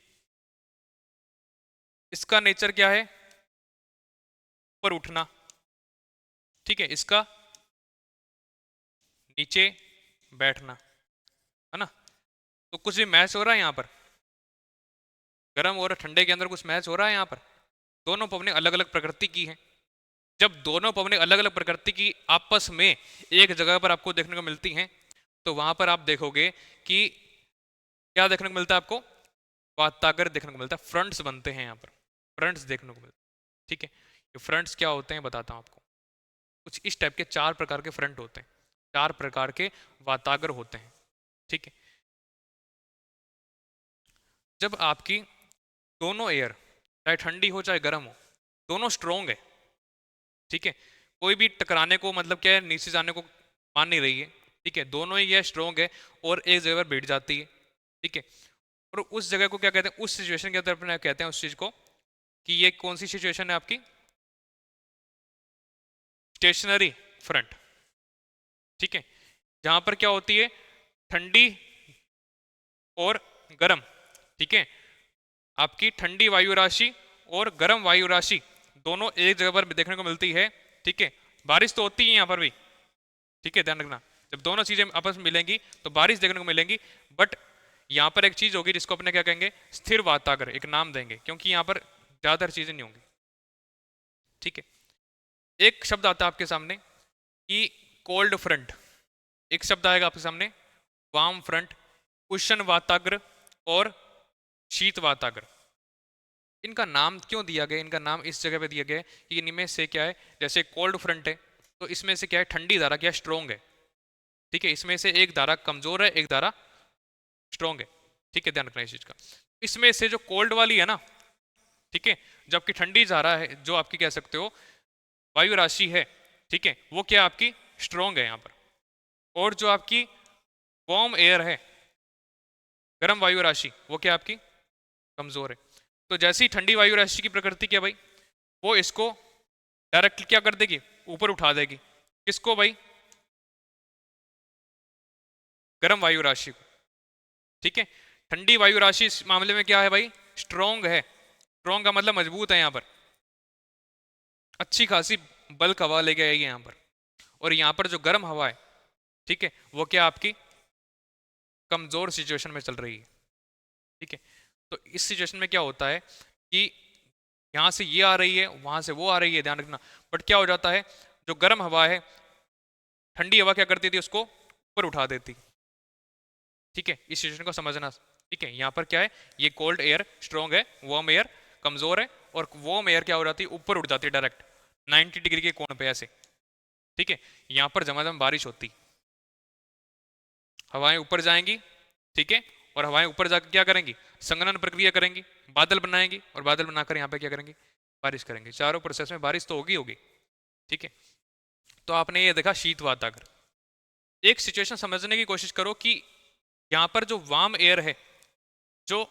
इसका नेचर क्या है, ऊपर उठना। ठीक है, इसका नीचे बैठना, है ना। तो कुछ भी मैच हो रहा है यहाँ पर, गर्म और ठंडे के अंदर कुछ मैच हो रहा है यहाँ पर, दोनों पवनें अलग अलग प्रकृति की हैं। जब दोनों पवनें अलग अलग प्रकृति की आपस में एक जगह पर आपको देखने को मिलती हैं, तो वहां पर आप देखोगे कि क्या देखने को मिलता है आपको, वातागर देखने को मिलता है, फ्रंट्स बनते हैं यहाँ पर, फ्रंट्स देखने को मिलते हैं। ठीक है, ये फ्रंट्स क्या होते हैं बताता हूँ आपको, कुछ इस टाइप के चार प्रकार के फ्रंट होते हैं, चार प्रकार के वातागर होते हैं। ठीक है, जब आपकी दोनों एयर चाहे ठंडी हो चाहे गर्म हो, दोनों स्ट्रोंग है। ठीक है, कोई भी टकराने को मतलब क्या है, नीचे जाने को मान नहीं रही है। ठीक है, दोनों ही ये स्ट्रोंग है और एक जगह पर बैठ जाती है। ठीक है, और उस जगह को क्या कहते हैं, उस सिचुएशन के अंदर अपने कहते हैं उस चीज को कि ये कौन सी सिचुएशन है आपकी, स्टेशनरी फ्रंट। ठीक है, जहां पर क्या होती है, ठंडी और गर्म। ठीक है, आपकी ठंडी वायु राशि और गर्म वायु राशि दोनों एक जगह पर देखने को मिलती है। ठीक है, बारिश तो होती है यहाँ पर भी। ठीक है, ध्यान रखना, जब दोनों चीजें आपस में मिलेंगी तो बारिश देखने को मिलेंगी, बट यहाँ पर एक चीज होगी जिसको अपने क्या कहेंगे, स्थिर वातागर, एक नाम देंगे, क्योंकि यहाँ पर ज्यादा चीजें नहीं होंगी। ठीक है, एक शब्द आता है आपके सामने कि कोल्ड फ्रंट, एक शब्द आएगा आपके सामने वार्म फ्रंट, उष्ण वाताग्र और शीत वाताग्र। इनका नाम क्यों दिया गया, इनका नाम इस जगह पे दिया गया है कि इनमें से क्या है, जैसे कोल्ड फ्रंट है तो इसमें से क्या है, ठंडी धारा क्या स्ट्रोंग है। ठीक है, इसमें से एक धारा कमजोर है, एक धारा स्ट्रोंग है। ठीक है, ध्यान रखना इस चीज का, इसमें से जो कोल्ड वाली है ना, ठीक है, जबकि ठंडी धारा है जो आपकी कह सकते हो वायु राशि है, ठीक है, वो क्या आपकी स्ट्रोंग है यहाँ पर, और जो आपकी वार्म एयर है, गर्म वायु राशि, वो क्या आपकी कमजोर है। तो जैसी ठंडी वायु राशि की प्रकृति क्या भाई, वो इसको डायरेक्ट क्या कर देगी, ऊपर उठा देगी, किसको भाई, गर्म वायु राशि को। ठीक है, ठंडी वायु राशि इस मामले में क्या है भाई, स्ट्रोंग है, स्ट्रोंग का मतलब मजबूत है, यहाँ पर अच्छी खासी बल्क हवा लेके आएगी यहाँ पर, और यहाँ पर जो गर्म हवा है ठीक है, वो क्या आपकी कमजोर सिचुएशन में चल रही है। ठीक है, तो इस सिचुएशन में क्या होता है कि यहां से ये आ रही है, वहां से वो आ रही है, ध्यान रखना। बट क्या हो जाता है, जो गर्म हवा है, ठंडी हवा क्या करती थी, उसको ऊपर उठा देती। ठीक है, इस सिचुएशन को समझना। ठीक है, यहाँ पर क्या है, ये कोल्ड एयर स्ट्रॉन्ग है, वार्म एयर कमजोर है, और वार्म एयर क्या हो जाती है, ऊपर उठ जाती है डायरेक्ट 90 डिग्री के कोण पे ऐसे। ठीक है, यहाँ पर झमाझम बारिश होती, हवाएं ऊपर जाएंगी। ठीक है, और हवाएं ऊपर जाकर क्या करेंगी, संघनन प्रक्रिया करेंगी, बादल बनाएंगी, और बादल बनाकर यहाँ पे क्या करेंगे, बारिश करेंगे। चारों प्रोसेस में बारिश तो होगी होगी। ठीक है, तो आपने ये देखा शीत वातागर। एक सिचुएशन समझने की कोशिश करो कि यहाँ पर जो वार्म एयर है, जो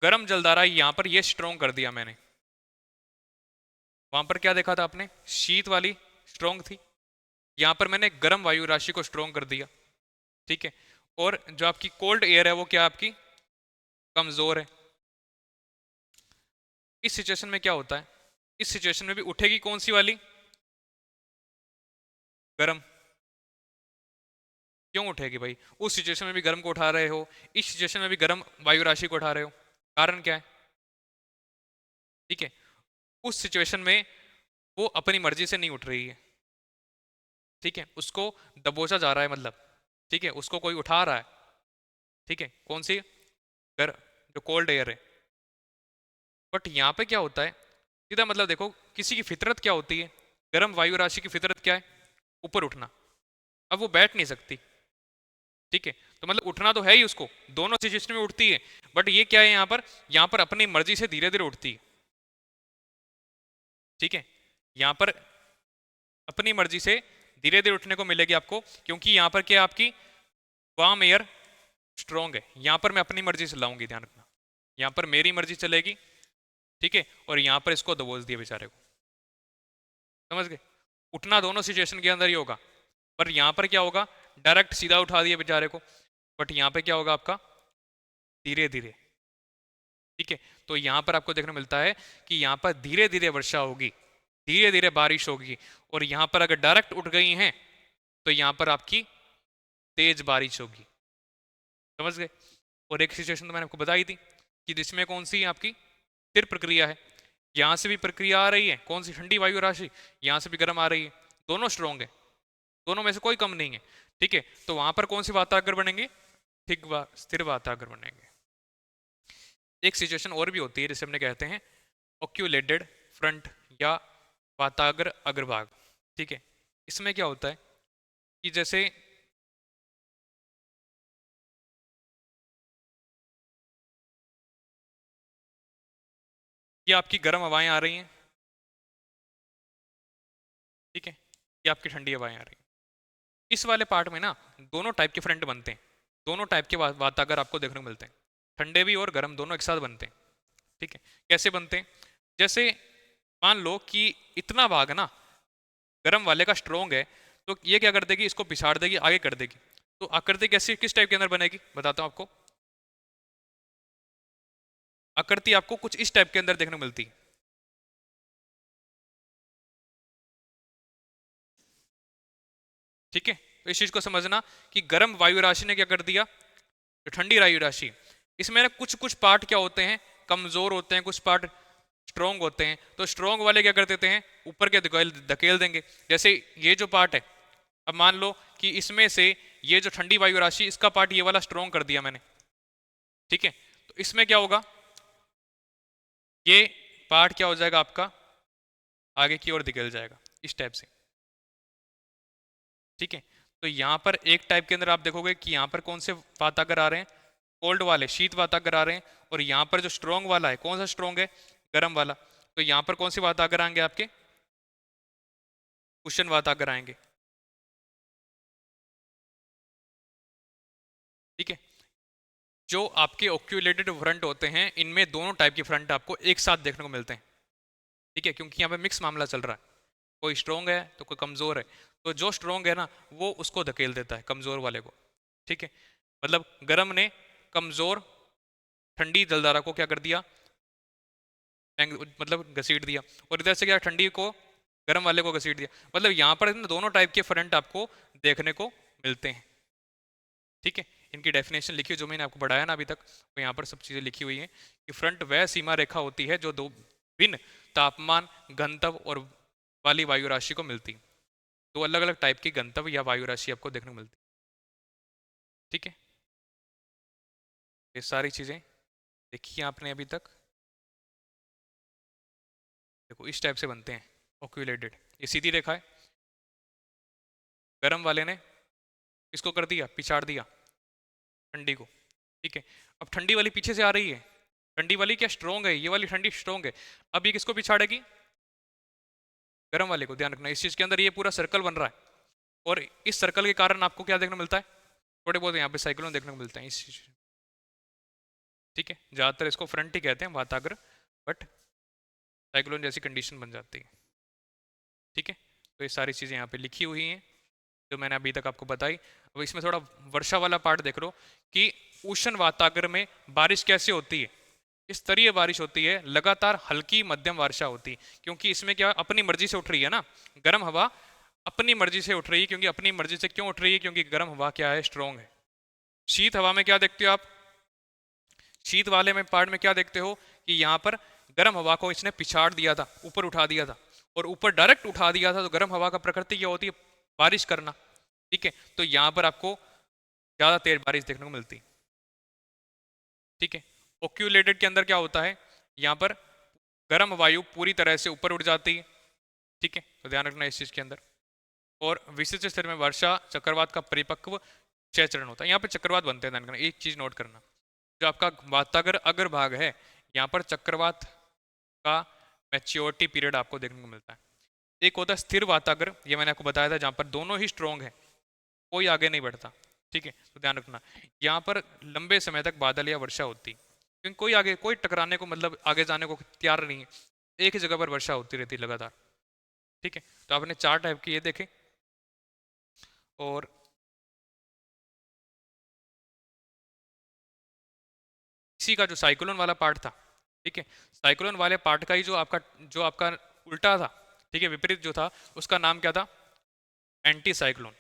गर्म जलधारा, यहाँ पर ये स्ट्रॉन्ग कर दिया मैंने। वहां पर क्या देखा था आपने, शीत वाली स्ट्रॉन्ग थी, यहां पर मैंने गर्म वायु राशि को स्ट्रॉन्ग कर दिया। ठीक है, और जो आपकी कोल्ड एयर है वो क्या आपकी कमजोर है। इस सिचुएशन में क्या होता है, इस सिचुएशन में भी उठेगी कौन सी वाली, गर्म। क्यों उठेगी भाई, उस सिचुएशन में भी गर्म को उठा रहे हो, इस सिचुएशन में भी गर्म वायु राशि को उठा रहे हो, कारण क्या है। ठीक है, उस सिचुएशन में वो अपनी मर्जी से नहीं उठ रही है। ठीक है, उसको दबोचा जा रहा है मतलब। ठीक है, उसको कोई उठा रहा है। ठीक है, कौन सी, गर जो कोल्ड एयर है। बट यहाँ पे क्या होता है, सीधा मतलब देखो, किसी की फितरत क्या होती है, गर्म वायु राशि की फितरत क्या है, ऊपर उठना। अब वो बैठ नहीं सकती। ठीक है, तो मतलब उठना तो है ही उसको, दोनों सिचुएशन में उठती है। बट ये क्या है यहाँ पर अपनी मर्जी से धीरे धीरे उठती है। ठीक है, यहाँ पर अपनी मर्जी से धीरे धीरे उठने को मिलेगी आपको, क्योंकि यहाँ पर क्या आपकी वार्म एयर स्ट्रॉन्ग है। यहाँ पर मैं अपनी मर्जी से लाऊंगी, ध्यान रखना, यहाँ पर मेरी मर्जी चलेगी। ठीक है, और यहाँ पर इसको दबोच दिया बेचारे को। समझ गए, उठना दोनों सिचुएशन के अंदर ही होगा, पर यहाँ पर क्या होगा, डायरेक्ट सीधा उठा दिया बेचारे को। बट यहाँ पे क्या होगा आपका, धीरे धीरे। ठीक है, तो यहाँ पर आपको देखने मिलता है कि यहाँ पर धीरे धीरे वर्षा होगी, धीरे धीरे बारिश होगी। और यहाँ पर अगर डायरेक्ट उठ गई हैं तो यहाँ पर आपकी तेज बारिश होगी। समझ गए। और एक सिचुएशन तो मैंने आपको बताई थी कि जिसमें कौन सी आपकी स्थिर प्रक्रिया है, यहाँ से भी प्रक्रिया आ रही है, कौन सी, ठंडी वायु राशि, यहाँ से भी गर्म आ रही है, दोनों स्ट्रॉन्ग है, दोनों में से कोई कम नहीं है। ठीक है, तो वहां पर कौन सी वातागर बनेंगे, स्थिर वातागर बनेंगे। एक सिचुएशन और भी होती है जिसे हमने कहते हैं ओक्यूलेटेड फ्रंट या वातागर अग्रभाग। ठीक है, इसमें क्या होता है कि जैसे ये आपकी गर्म हवाएं आ रही हैं। ठीक है, ये आपकी ठंडी हवाएं आ रही हैं। इस वाले पार्ट में ना दोनों टाइप के फ्रंट बनते हैं, दोनों टाइप के वातागर आपको देखने को मिलते हैं, ठंडे भी और गर्म दोनों एक साथ बनते हैं। ठीक है, कैसे बनते हैं, जैसे मान लो कि इतना भाग ना गर्म वाले का स्ट्रोंग है, तो ये क्या कर देगी, इसको पिछाड़ देगी, आगे कर देगी। तो आकृति कैसी, किस टाइप के अंदर बनेगी, बताता हूं आपको। आकृति आपको कुछ इस टाइप के अंदर देखने को मिलती है। ठीक है, तो इस चीज को समझना कि गर्म वायु राशि ने क्या कर दिया, जो ठंडी वायु राशि, इसमें ना कुछ कुछ पार्ट क्या होते हैं, कमजोर होते हैं, कुछ पार्ट स्ट्रोंग होते हैं। तो स्ट्रोंग वाले क्या कर देते हैं, ऊपर के धकेल धकेल देंगे। जैसे ये जो पार्ट है, अब मान लो कि इसमें से ये जो ठंडी वायु राशि, इसका पार्ट ये वाला स्ट्रोंग कर दिया मैंने। ठीक है, तो इसमें क्या होगा, ये पार्ट क्या हो जाएगा आपका, आगे की ओर धकेल जाएगा इस टाइप से। ठीक है, तो यहां पर एक टाइप के अंदर आप देखोगे कि यहां पर कौन से वातागर आ रहे हैं, कोल्ड वाले शीत वातागर आ रहे हैं। और यहां पर जो स्ट्रोंग वाला है, कौन सा स्ट्रोंग है, गर्म वाला। तो यहां पर कौन से वातागर आएंगे आपके, कुशन वातागर आएंगे। ठीक है, जो आपके ओक्यूलेटेड फ्रंट होते हैं, इनमें दोनों टाइप के फ्रंट आपको एक साथ देखने को मिलते हैं। ठीक है, क्योंकि यहाँ पे मिक्स मामला चल रहा है, कोई स्ट्रोंग है तो कोई कमजोर है। तो जो स्ट्रोंग है ना, वो उसको धकेल देता है कमजोर वाले को। ठीक है, मतलब गर्म ने कमजोर ठंडी जलधारा को क्या कर दिया, मतलब घसीट दिया, और इधर से क्या ठंडी को गर्म वाले को घसीट दिया। मतलब यहाँ पर दोनों टाइप के फ्रंट आपको देखने को मिलते हैं। ठीक है, इनकी डेफिनेशन लिखी जो मैंने आपको पढ़ाया ना अभी तक, तो यहाँ पर सब चीज़ें लिखी हुई हैं कि फ्रंट वह सीमा रेखा होती है जो दो भिन्न तापमान, गंतव्य और वाली वायु राशि को मिलती है। दो अलग अलग टाइप की गंतव्य या वायु राशि आपको देखने को मिलती है। ठीक है, ये सारी चीज़ें देखी आपने अभी तक। देखो इस टाइप से बनते हैं ओक्यूलेटेड। ये सीधी रेखा है, गर्म वाले ने इसको कर दिया, पिछाड़ दिया ठंडी को। ठीक है, अब ठंडी वाली पीछे से आ रही है, ठंडी वाली क्या स्ट्रोंग है, ये वाली ठंडी स्ट्रोंग है। अब ये किसको पिछाड़ेगी, गर्म वाले को। ध्यान रखना इस चीज के अंदर ये पूरा सर्कल बन रहा है, और इस सर्कल के कारण आपको क्या देखने को मिलता है, थोड़े बहुत यहाँ पे साइक्लोन देखने को मिलते हैं इस चीज। ठीक है, ज्यादातर इसको फ्रंट ही कहते हैं वाताग्र, बट साइक्लोन जैसी कंडीशन बन जाती है। ठीक है, तो ये सारी चीजें यहाँ पे लिखी हुई हैं जो मैंने अभी तक आपको बताई। अब इसमें थोड़ा वर्षा वाला पार्ट देख लो कि उष्ण वाताग्र में बारिश कैसे होती है। इस स्तरीय बारिश होती है, लगातार हल्की मध्यम वर्षा होती है, क्योंकि इसमें क्या अपनी मर्जी से उठ रही है ना, गर्म हवा अपनी मर्जी से उठ रही है। क्योंकि अपनी मर्जी से क्यों उठ रही है, क्योंकि गर्म हवा क्या है, स्ट्रोंग है। शीत हवा में क्या देखते हो आप, शीत वाले में पार्ट में क्या देखते हो कि यहाँ पर गर्म हवा को इसने पिछाड़ दिया था, ऊपर उठा दिया था, और ऊपर डायरेक्ट उठा दिया था। तो गर्म हवा का प्रकृति क्या होती है, बारिश करना। ठीक है, तो यहाँ पर आपको ज्यादा तेज बारिश देखने को मिलती है। ठीक है, ओक्यूलेटेड के अंदर क्या होता है, यहाँ पर गर्म वायु पूरी तरह से ऊपर उठ जाती है। ठीक है, तो ध्यान रखना इस चीज के अंदर। और विशिष्ट स्तर में वर्षा चक्रवात का परिपक्व क्षय चरण होता है। यहाँ पे चक्रवात बनते हैं, ध्यान रखना एक चीज नोट करना, जो आपका वातागर अगर भाग है, यहाँ पर चक्रवात का मैच्योरिटी पीरियड आपको देखने को मिलता है। एक होता है स्थिर वातागर, ये मैंने आपको बताया था, जहाँ पर दोनों ही स्ट्रोंग है, कोई आगे नहीं बढ़ता। ठीक है, तो ध्यान रखना यहाँ पर लंबे समय तक बादल या वर्षा होती है, क्योंकि कोई आगे कोई टकराने को मतलब आगे जाने को तैयार नहीं है, एक ही जगह पर वर्षा होती रहती है लगातार। ठीक है, तो आपने चार टाइप के ये देखे। और इसी का जो साइक्लोन वाला पार्ट था, ठीक है, साइक्लोन वाले पार्ट का ही जो आपका उल्टा था, ठीक है, विपरीत जो था, उसका नाम क्या था, एंटी साइक्लोन।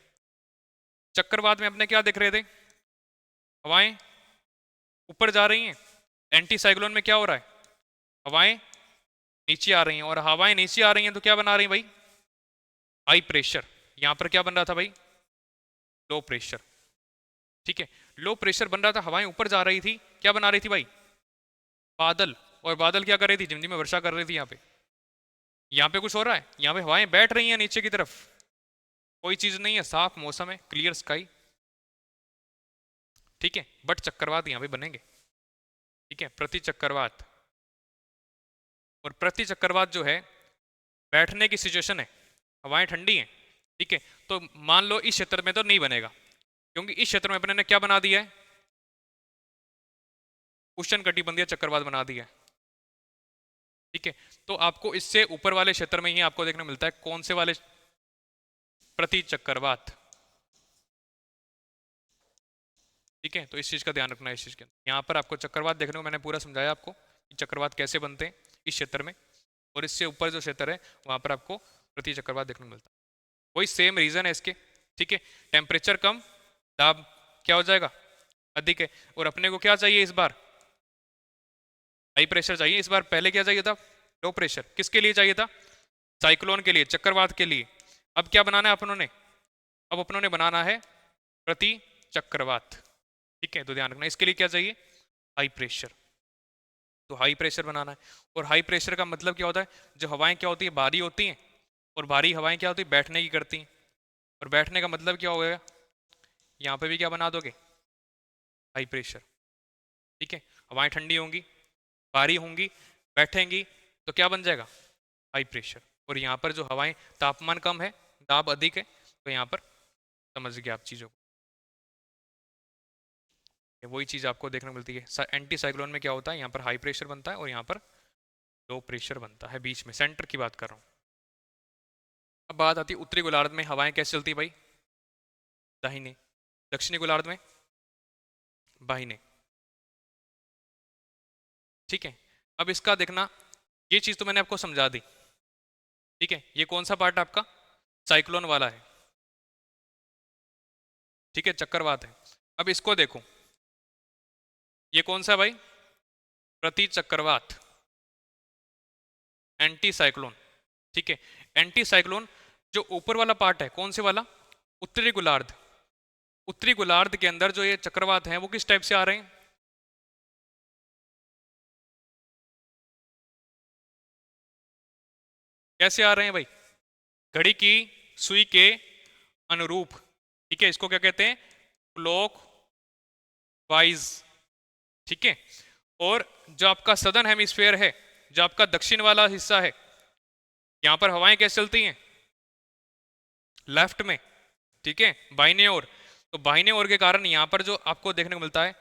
चक्रवात में अपने क्या देख रहे थे, हवाएं ऊपर जा रही हैं। एंटी साइक्लोन में क्या हो रहा है, हवाएं नीचे आ रही हैं, और हवाएं नीचे आ रही हैं तो क्या बना रही हैं भाई, हाई प्रेशर। यहां पर क्या बन रहा था भाई, लो प्रेशर। ठीक है, लो प्रेशर बन रहा था, हवाएं ऊपर जा रही थी, क्या बना रही थी भाई, बादल। और बादल क्या कर रही थी, झिमझिम में वर्षा कर रही थी। यहाँ पे कुछ हो रहा है, यहाँ पे हवाएं बैठ रही हैं नीचे की तरफ, कोई चीज नहीं है, साफ मौसम है, क्लियर स्काई। ठीक है, बट चक्रवात यहाँ पे बनेंगे। ठीक है, प्रति चक्रवात। और प्रति चक्रवात जो है, बैठने की सिचुएशन है, हवाएं ठंडी हैं। ठीक है, तो मान लो इस क्षेत्र में तो नहीं बनेगा, क्योंकि इस क्षेत्र में अपने ने क्या बना दिया है, उष्ण कटिबंधीय चक्रवात बना दिया है। ठीक है, तो आपको इससे ऊपर वाले क्षेत्र में ही आपको देखने मिलता है कौन से वाले, प्रति चक्रवात। ठीक है, तो इस चीज का ध्यान रखना है। इस चीज के यहाँ पर आपको चक्रवात देखने को मैंने पूरा समझाया आपको कि चक्रवात कैसे बनते हैं इस क्षेत्र में, और इससे ऊपर जो क्षेत्र है वहां पर आपको प्रति चक्रवात देखने को मिलता है। वही सेम रीजन है इसके। ठीक है, टेम्परेचर कम, दाब क्या हो जाएगा, अधिक है। और अपने को क्या चाहिए इस बार, हाई प्रेशर चाहिए इस बार। पहले क्या चाहिए था, लो प्रेशर। किसके लिए चाहिए था, साइक्लोन के लिए, चक्रवात के लिए। अब क्या बनाना है अपनों ने, अब अपनों ने बनाना है प्रति चक्रवात। ठीक है, तो ध्यान रखना इसके लिए क्या चाहिए, हाई प्रेशर। तो हाई प्रेशर बनाना है। और हाई प्रेशर का मतलब क्या होता है, जो हवाएं क्या होती है, भारी होती हैं, और भारी हवाएं क्या होती है, बैठने की करती हैं। और बैठने का मतलब क्या होगा, यहाँ पे भी क्या बना दोगे, हाई प्रेशर। ठीक है, हवाएं ठंडी होंगी, भारी होंगी, बैठेंगी, तो क्या बन जाएगा, हाई प्रेशर। और यहाँ पर जो हवाएं, तापमान कम है, दाब अधिक है, तो यहाँ पर समझ गए आप चीज़ों को। वही चीज़ आपको देखने को मिलती है। एंटी साइक्लोन में क्या होता है, यहाँ पर हाई प्रेशर बनता है और यहाँ पर लो प्रेशर बनता है, बीच में सेंटर की बात कर रहा हूँ। अब बात आती है उत्तरी गोलार्ध में हवाएं कैसे चलती है भाई, दाहिने। दक्षिणी गोलार्ध में बाहिने। ठीक है, अब इसका देखना, ये चीज तो मैंने आपको समझा दी। ठीक है, ये कौन सा पार्ट आपका, साइक्लोन वाला है। ठीक है, चक्रवात है। अब इसको देखो, ये कौन सा भाई, प्रति चक्रवात, एंटी साइक्लोन। ठीक है, एंटी साइक्लोन जो ऊपर वाला पार्ट है, कौन से वाला, उत्तरी गोलार्ध, उत्तरी गोलार्ध के अंदर जो ये चक्रवात हैं वो किस टाइप से आ रहे हैं, कैसे आ रहे हैं भाई, घड़ी की सुई के अनुरूप। ठीक है, इसको क्या कहते हैं, क्लॉक वाइज। ठीक है, और जो आपका सदर्न हेमिस्फेयर है, जो आपका दक्षिण वाला हिस्सा है, यहां पर हवाएं कैसे चलती हैं, लेफ्ट में। ठीक है, बाईने ओर। तो बाईने ओर के कारण यहां पर जो आपको देखने को मिलता है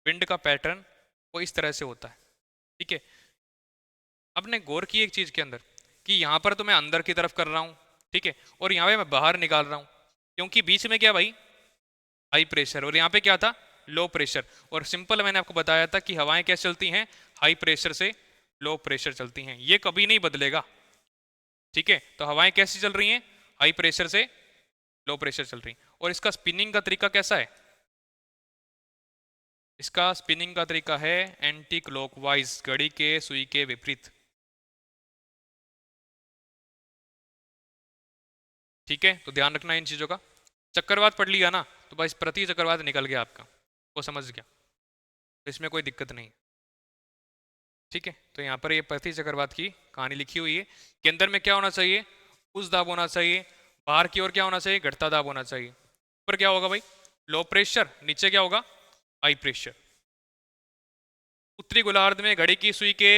विंड का पैटर्न, वो इस तरह से होता है। ठीक है, अब ने गौर की एक चीज के अंदर कि यहां पर तो मैं अंदर की तरफ कर रहा हूं, ठीक है, और यहां पे मैं बाहर निकाल रहा हूं, क्योंकि बीच में क्या भाई, हाई प्रेशर, और यहाँ पे क्या था, लो प्रेशर। और सिंपल मैंने आपको बताया था कि हवाएं कैसे चलती हैं, हाई प्रेशर से लो प्रेशर चलती हैं, ये कभी नहीं बदलेगा। ठीक है, तो हवाएं कैसी चल रही हैं, हाई प्रेशर से लो प्रेशर चल रही हैं। और इसका स्पिनिंग का तरीका कैसा है, इसका स्पिनिंग का तरीका है एंटी क्लॉकवाइज, घड़ी के सुई के विपरीत। ठीक है, तो ध्यान रखना इन चीजों का। चक्रवात पढ़ लिया ना, तो बस प्रति चक्रवात निकल गया आपका, वो समझ गया, तो इसमें कोई दिक्कत नहीं। ठीक है, तो यहाँ पर ये प्रति चक्रवात की कहानी लिखी हुई है। केंद्र में क्या होना चाहिए, उच्च दाब होना चाहिए, बाहर की ओर क्या होना चाहिए, घटता दाब होना चाहिए। ऊपर क्या होगा भाई, लो प्रेशर, नीचे क्या होगा, हाई प्रेशर। उत्तरी गोलार्ध में घड़ी की सुई के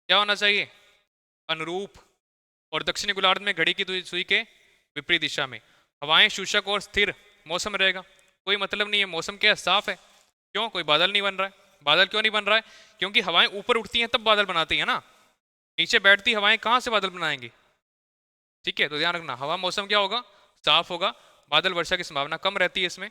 क्या होना चाहिए, अनुरूप, और दक्षिणी गोलार्ध में घड़ी की सुई के विपरीत दिशा में। हवाएं शुष्क और स्थिर मौसम रहेगा, कोई मतलब नहीं है, मौसम क्या साफ है, क्यों, कोई बादल नहीं बन रहा है। बादल क्यों नहीं बन रहा है, क्योंकि हवाएं ऊपर उठती हैं तब बादल बनाती हैं ना, नीचे बैठती हवाएं कहां से बादल बनाएंगी। ठीक है, तो ध्यान रखना, हवा मौसम क्या होगा, साफ होगा, बादल वर्षा की संभावना कम रहती है इसमें।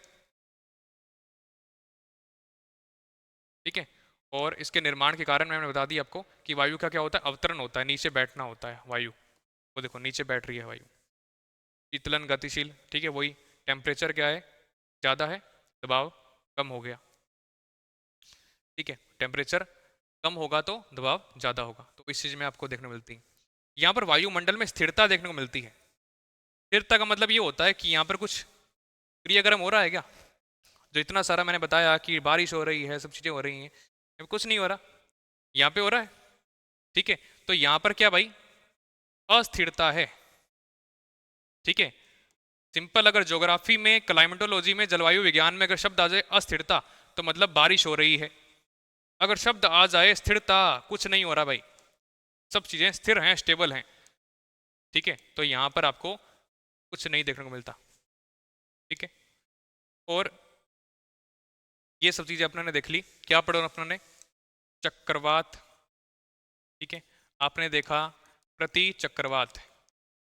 ठीक है, और इसके निर्माण के कारण मैंने बता दिया आपको कि वायु का क्या होता है, अवतरण होता है, नीचे बैठना होता है वायु। वो देखो नीचे बैठ रही है वायु, शीतलन गतिशील। ठीक है, वही टेम्परेचर क्या है, ज़्यादा है, दबाव कम हो गया। ठीक है, टेम्परेचर कम होगा तो दबाव ज़्यादा होगा, तो इस चीज़ में आपको देखने को मिलती है। यहाँ पर वायुमंडल में स्थिरता देखने को मिलती है। स्थिरता का मतलब ये होता है कि यहाँ पर कुछ क्रियाक्रम हो रहा है क्या, जो इतना सारा मैंने बताया कि बारिश हो रही है, सब चीज़ें हो रही हैं, कुछ नहीं हो रहा, यहाँ पे हो रहा है। ठीक है, तो यहाँ पर क्या भाई, अस्थिरता है। ठीक है, सिंपल, अगर ज्योग्राफी में, क्लाइमेटोलॉजी में, जलवायु विज्ञान में अगर शब्द आ जाए अस्थिरता, तो मतलब बारिश हो रही है। अगर शब्द आ जाए स्थिरता, कुछ नहीं हो रहा भाई, सब चीजें स्थिर हैं, स्टेबल हैं। ठीक है, तो यहां पर आपको कुछ नहीं देखने को मिलता। ठीक है, और ये सब चीजें अपने ने देख ली, क्या पढ़ा अपने ने, चक्रवात। ठीक है, आपने देखा प्रति चक्रवात,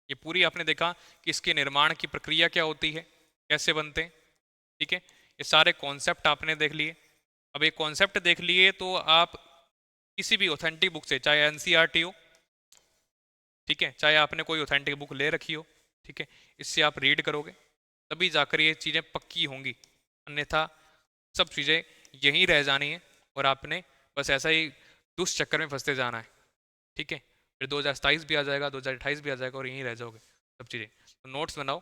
ये पूरी आपने देखा कि इसके निर्माण की प्रक्रिया क्या होती है, कैसे बनते हैं। ठीक है, ये सारे कॉन्सेप्ट आपने देख लिए। अब एक कॉन्सेप्ट देख लिए तो आप किसी भी ऑथेंटिक बुक से, चाहे एनसीईआरटी हो, ठीक है, चाहे आपने कोई ऑथेंटिक बुक ले रखी हो, ठीक है, इससे आप रीड करोगे तभी जाकर ये चीज़ें पक्की होंगी, अन्यथा सब चीज़ें यहीं रह जानी है और आपने बस ऐसा ही दुष्चक्कर में फंसते जाना है। ठीक है, फिर 2027 भी आ जाएगा, 2028 भी आ जाएगा और यहीं रह जाओगे सब चीज़ें। तो नोट्स बनाओ।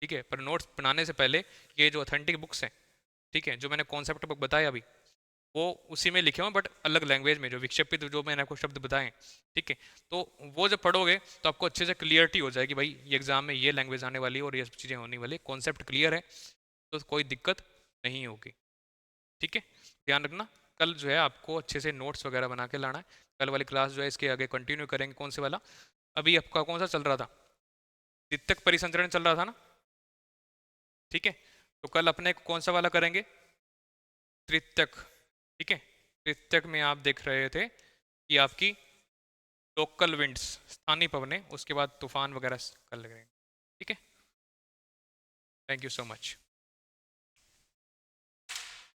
ठीक है, पर नोट्स बनाने से पहले ये जो ऑथेंटिक बुक्स हैं, ठीक है, जो मैंने कॉन्सेप्ट बुक बताया अभी, वो उसी में लिखे हुए बट अलग लैंग्वेज में, जो विक्षेपित जो मैंने आपको शब्द बताए। ठीक है, तो वो जब पढ़ोगे तो आपको अच्छे से क्लियरिटी हो जाएगी, भाई ये एग्जाम में ये लैंग्वेज आने वाली है और ये चीज़ें होने वाली, कॉन्सेप्ट क्लियर है तो कोई दिक्कत नहीं होगी। ठीक है, ध्यान रखना, कल जो है आपको अच्छे से नोट्स वगैरह बना के लाना है। कल वाली क्लास जो है इसके आगे कंटिन्यू करेंगे, कौन से वाला, अभी आपका कौन सा चल रहा था, द्वितीयक परिसंचरण चल रहा था ना। ठीक है, तो कल अपने कौन सा वाला करेंगे, तृतीयक। ठीक है, तृतीयक में आप देख रहे थे कि आपकी लोकल विंड्स, स्थानीय पवनें, उसके बाद तूफान वगैरह कर लेंगे। ठीक है, थैंक यू सो मच।